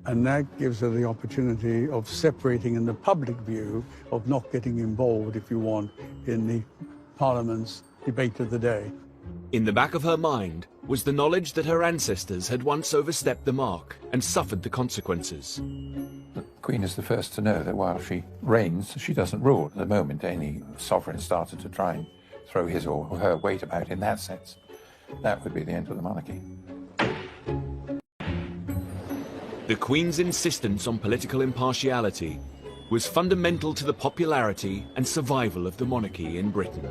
And that gives her the opportunity of separating in the public view, of not getting involved, if you want, in the Parliament's debate of the day. In the back of her mind was the knowledge that her ancestors had once overstepped the mark and suffered the consequences. The Queen is the first to know that while she reigns, she doesn't rule. At the moment any sovereign started to try and throw his or her weight about in that sense, that would be the end of the monarchy. The Queen's insistence on political impartiality was fundamental to the popularity and survival of the monarchy in Britain.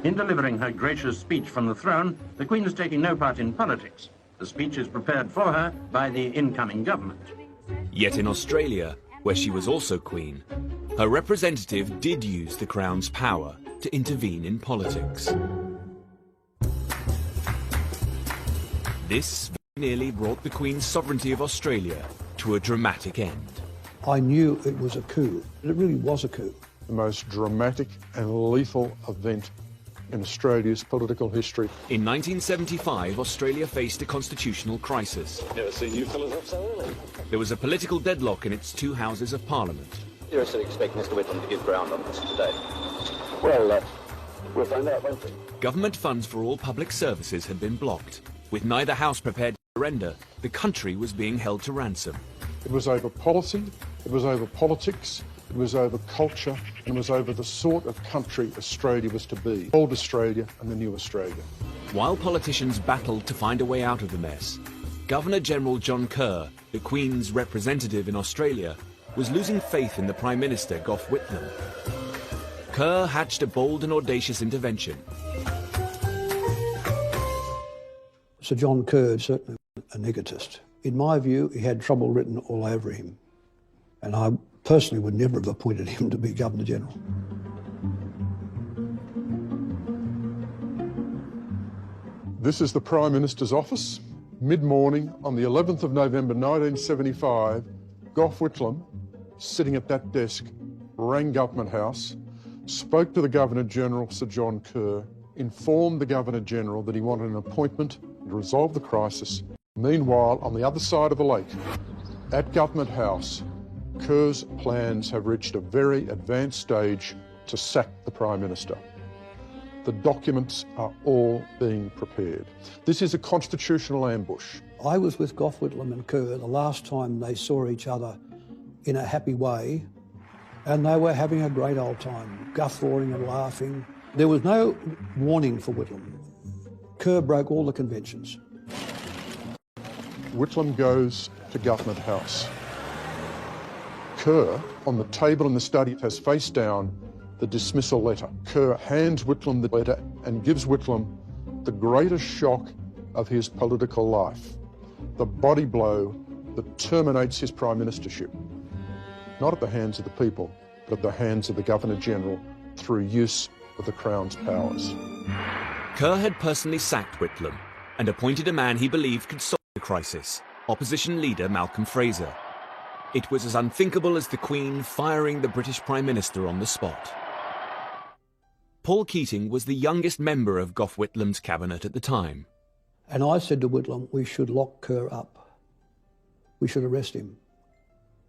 In delivering her gracious speech from the throne, the Queen is taking no part in politics. The speech is prepared for her by the incoming government. Yet in Australia, where she was also Queen, her representative did use the Crown's power to intervene in politics. This nearly brought the Queen's sovereignty of Australia to a dramatic end. I knew it was a coup. It really was a coup. The most dramatic and lethal event in Australia's political history. In 1975, Australia faced a constitutional crisis. Never seen you fellas up so early. There was a political deadlock in its two houses of Parliament. You're still expecting Mr. Whitlam to give ground on this today? Well, we'll find out, won't we? Government funds for all public services had been blocked. With neither house prepared to surrender, the country was being held to ransom. It was over policy, it was over politics, it was over culture, and it was over the sort of country Australia was to be. Old Australia and the new Australia. While politicians battled to find a way out of the mess, Governor-General John Kerr, the Queen's representative in Australia, was losing faith in the Prime Minister, Gough Whitlam. Kerr hatched a bold and audacious intervention. Sir John Kerr is certainly an egotist. In my view, he had trouble written all over him. And I personally would never have appointed him to be Governor-General. This is the Prime Minister's office. Mid-morning on the 11th of November 1975, Gough Whitlam, sitting at that desk, rang Government House, spoke to the Governor-General, Sir John Kerr, informed the Governor-General that he wanted an appointment to resolve the crisis. Meanwhile, on the other side of the lake, at Government House, Kerr's plans have reached a very advanced stage to sack the Prime Minister. The documents are all being prepared. This is a constitutional ambush. I was with Gough Whitlam and Kerr the last time they saw each other in a happy way, and they were having a great old time, guffawing and laughing. There was no warning for Whitlam. Kerr broke all the conventions. Whitlam goes to Government House. Kerr, on the table in the study, has face down the dismissal letter. Kerr hands Whitlam the letter and gives Whitlam the greatest shock of his political life, the body blow that terminates his prime ministership, not at the hands of the people, but at the hands of the Governor-General through use of the Crown's powers. Kerr had personally sacked Whitlam and appointed a man he believed could solve the crisis, opposition leader Malcolm Fraser. It was as unthinkable as the Queen firing the British Prime Minister on the spot. Paul Keating was the youngest member of Gough Whitlam's cabinet at the time. And I said to Whitlam, we should lock Kerr up. We should arrest him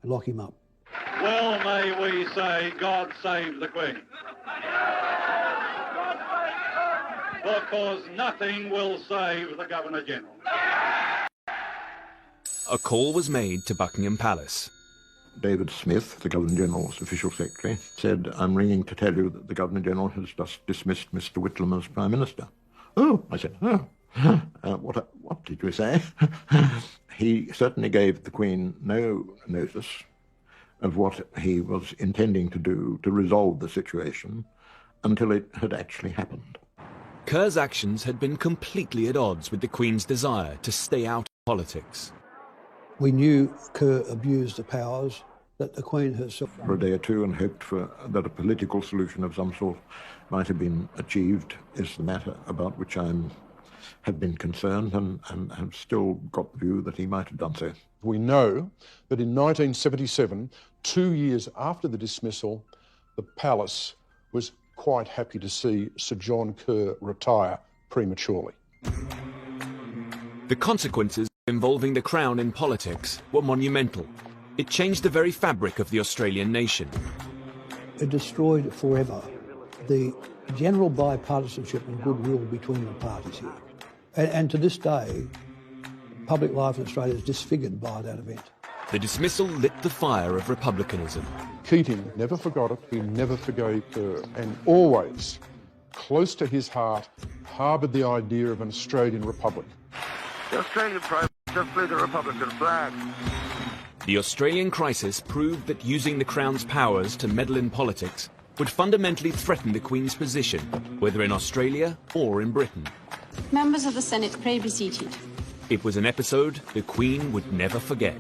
and lock him up. Well, may we say, God save the Queen. Because nothing will save the Governor-General. A call was made to Buckingham Palace. David Smith, the Governor-General's official secretary, said, I'm ringing to tell you that the Governor-General has just dismissed Mr. Whitlam as Prime Minister. Oh, I said, what did you say? He certainly gave the Queen no notice of what he was intending to do to resolve the situation until it had actually happened. Kerr's actions had been completely at odds with the Queen's desire to stay out of politics. We knew Kerr abused the powers that the Queen herself... For a day or two and hoped that a political solution of some sort might have been achieved is the matter about which I have been concerned and have still got the view that he might have done so. We know that in 1977, 2 years after the dismissal, the Palace was quite happy to see Sir John Kerr retire prematurely. The consequences involving the Crown in politics were monumental. It changed the very fabric of the Australian nation. It destroyed forever the general bipartisanship and goodwill between the parties here. And to this day, public life in Australia is disfigured by that event. The dismissal lit the fire of republicanism. Keating never forgot it, he never forgave Kerr, and always, close to his heart, harboured the idea of an Australian republic. The Australian Prime Minister flew the Republican flag. The Australian crisis proved that using the Crown's powers to meddle in politics would fundamentally threaten the Queen's position, whether in Australia or in Britain. Members of the Senate, pray be seated. It was an episode the Queen would never forget.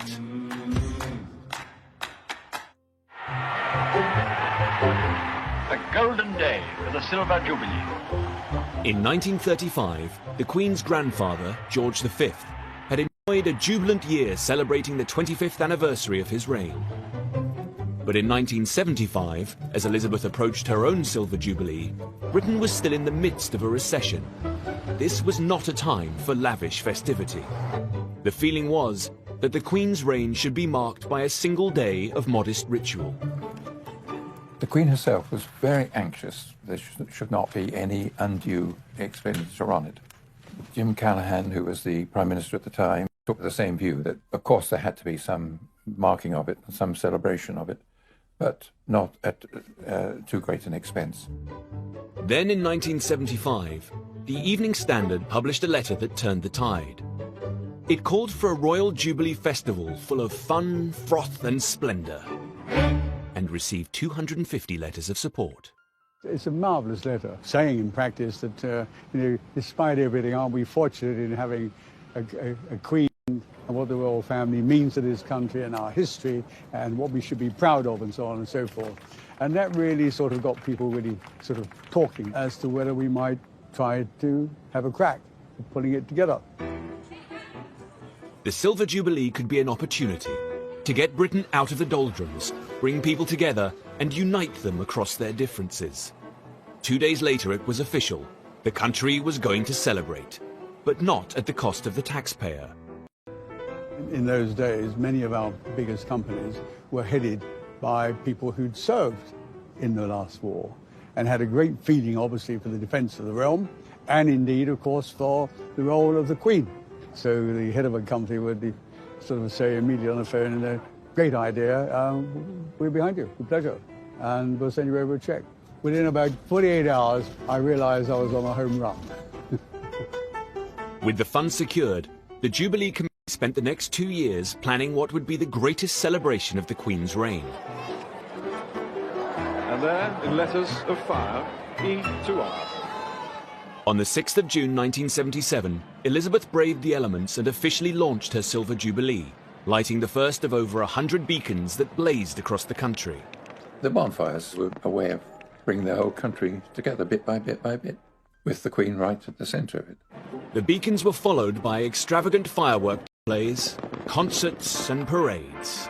The golden day for the Silver Jubilee. In 1935, the Queen's grandfather, George V, had enjoyed a jubilant year celebrating the 25th anniversary of his reign. But in 1975, as Elizabeth approached her own Silver Jubilee, Britain was still in the midst of a recession. This was not a time for lavish festivity. The feeling was that the Queen's reign should be marked by a single day of modest ritual. The Queen herself was very anxious there should not be any undue expenditure on it. Jim Callaghan, who was the Prime Minister at the time, took the same view that, of course, there had to be some marking of it and some celebration of it, but not at too great an expense. Then in 1975, the Evening Standard published a letter that turned the tide. It called for a Royal Jubilee Festival full of fun, froth and splendour, and received 250 letters of support. It's a marvellous letter, saying in practice that, despite everything, aren't we fortunate in having a Queen and what the royal family means to this country and our history and what we should be proud of and so on and so forth. And that really sort of got people really sort of talking as to whether we might try to have a crack at putting it together. The Silver Jubilee could be an opportunity to get Britain out of the doldrums, bring people together and unite them across their differences. 2 days later it was official. The country was going to celebrate, but not at the cost of the taxpayer. In those days, many of our biggest companies were headed by people who'd served in the last war and had a great feeling, obviously, for the defence of the realm and indeed, of course, for the role of the Queen. So the head of a company would sort of say immediately on the phone, great idea, we're behind you, with pleasure, and we'll send you over a cheque. Within about 48 hours, I realised I was on a home run. With the funds secured, the Jubilee Committee spent the next 2 years planning what would be the greatest celebration of the Queen's reign. And there, in letters of fire, E to R. On the 6th of June 1977, Elizabeth braved the elements and officially launched her Silver Jubilee, lighting the first of over 100 beacons that blazed across the country. The bonfires were a way of bringing the whole country together bit by bit by bit, with the Queen right at the centre of it. The beacons were followed by extravagant firework displays, concerts and parades.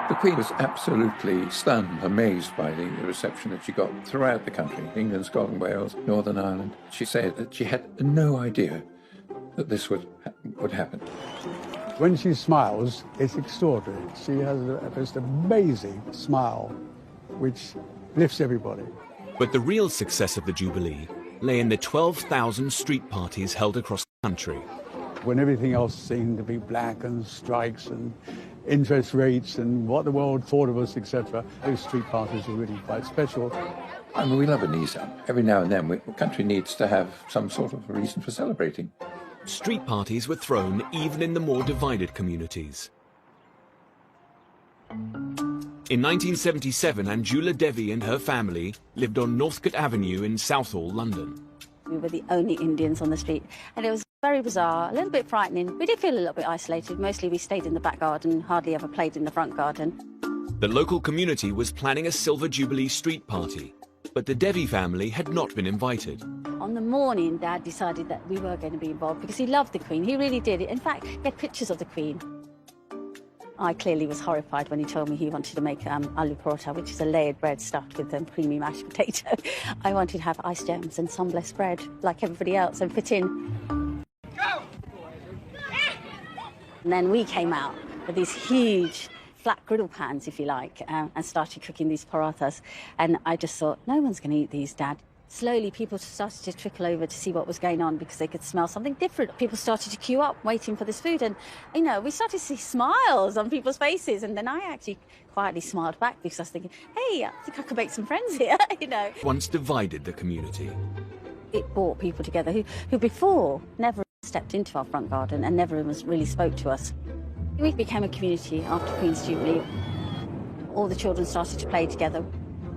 The Queen was absolutely stunned, amazed by the reception that she got throughout the country, England, Scotland, Wales, Northern Ireland. She said that she had no idea that this would happen. When she smiles, it's extraordinary. She has a most amazing smile, which lifts everybody. But the real success of the Jubilee lay in the 12,000 street parties held across the country. When everything else seemed to be black and strikes and interest rates and what the world thought of us, etc., those street parties were really quite special. I mean, we love a Nisa. Every now and then, the country needs to have some sort of reason for celebrating. Street parties were thrown even in the more divided communities. In 1977, Anjula Devi and her family lived on Northcote Avenue in Southall, London. We were the only Indians on the street, and it was very bizarre, a little bit frightening. We did feel a little bit isolated. Mostly we stayed in the back garden, hardly ever played in the front garden. The local community was planning a Silver Jubilee street party, but the Devi family had not been invited. On the morning, Dad decided that we were going to be involved because he loved the Queen. He really did. In fact, he had pictures of the Queen. I clearly was horrified when he told me he wanted to make aloo paratha, which is a layered bread stuffed with creamy mashed potato. I wanted to have ice gems and some blessed bread, like everybody else, and fit in. And then we came out with these huge flat griddle pans, if you like, and started cooking these parathas. And I just thought, no one's going to eat these, Dad. Slowly, people started to trickle over to see what was going on because they could smell something different. People started to queue up, waiting for this food. And, you know, we started to see smiles on people's faces. And then I actually quietly smiled back because I was thinking, hey, I think I could make some friends here, you know. Once divided the community. It brought people together who before never stepped into our front garden and never really spoke to us. We became a community after Queen's Jubilee. All the children started to play together.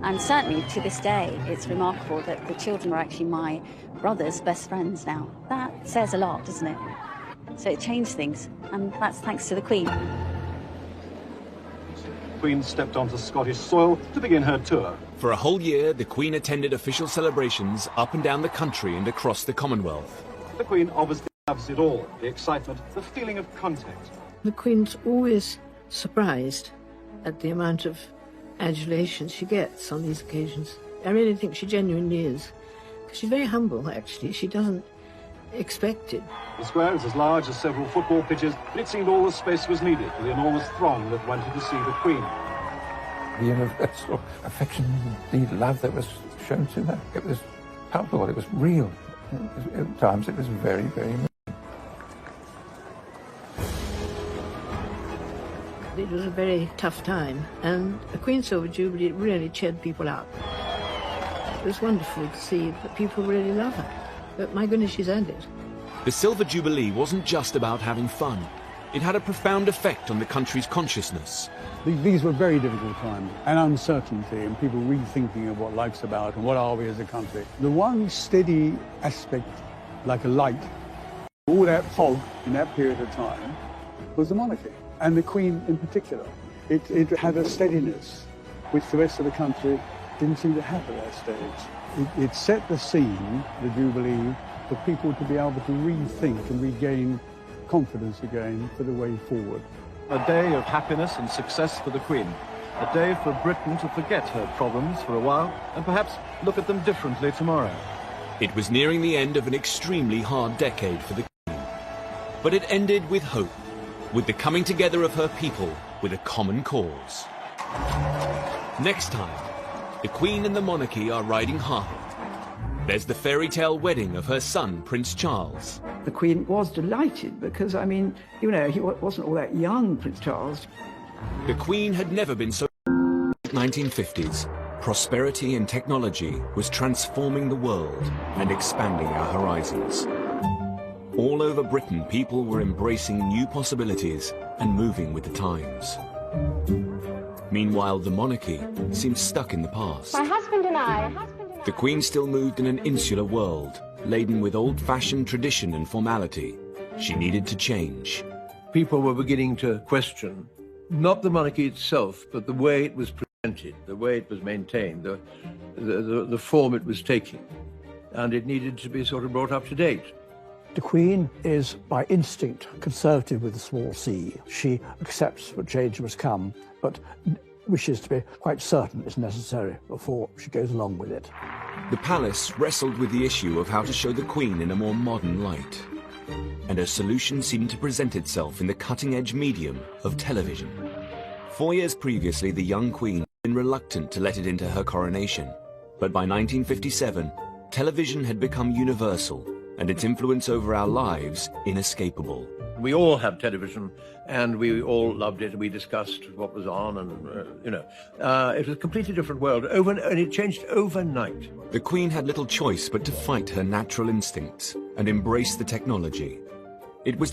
And certainly to this day, it's remarkable that the children are actually my brother's best friends now. That says a lot, doesn't it? So it changed things, and that's thanks to the Queen. The Queen stepped onto Scottish soil to begin her tour. For a whole year, the Queen attended official celebrations up and down the country and across the Commonwealth. The Queen obviously loves it all, the excitement, the feeling of contact. The Queen's always surprised at the amount of adulation she gets on these occasions. I really think she genuinely is. Because she's very humble, actually. She doesn't expect it. The square is as large as several football pitches, but it seemed all the space was needed for the enormous throng that wanted to see the Queen. The universal affection, the love that was shown to her, it was palpable, it was real. At times it was very, very moving. It was a very tough time, and the Queen's Silver Jubilee really cheered people up. It was wonderful to see that people really love her, but my goodness, she's earned it. The Silver Jubilee wasn't just about having fun. It had a profound effect on the country's consciousness. These were very difficult times, and uncertainty, and people rethinking of what life's about and what are we as a country. The one steady aspect, like a light, all that fog in that period of time, was the monarchy. And the Queen in particular. It had a steadiness which the rest of the country didn't seem to have at that stage. It set the scene, the Jubilee, for people to be able to rethink and regain confidence again for the way forward. A day of happiness and success for the Queen. A day for Britain to forget her problems for a while and perhaps look at them differently tomorrow. It was nearing the end of an extremely hard decade for the Queen. But it ended with hope, with the coming together of her people with a common cause. Next time, the Queen and the monarchy are riding high. There's the fairy tale wedding of her son, Prince Charles. The Queen was delighted because, I mean, you know, he wasn't all that young, Prince Charles. The Queen had never been so... 1950s, prosperity and technology was transforming the world and expanding our horizons. All over Britain, people were embracing new possibilities and moving with the times. Meanwhile, the monarchy seemed stuck in the past. My husband and I. The Queen still moved in an insular world, laden with old-fashioned tradition and formality. She needed to change. People were beginning to question not the monarchy itself, but the way it was presented, the way it was maintained, the form it was taking. And it needed to be sort of brought up to date. The Queen is, by instinct, conservative with a small c. She accepts that change must come, but wishes to be quite certain it's necessary before she goes along with it. The palace wrestled with the issue of how to show the Queen in a more modern light. And a solution seemed to present itself in the cutting-edge medium of television. 4 years previously, the young Queen had been reluctant to let it into her coronation. But by 1957, television had become universal, and its influence over our lives inescapable. We all had television, and we all loved it. We discussed what was on, and, it was a completely different world, and it changed overnight. The Queen had little choice but to fight her natural instincts and embrace the technology. It was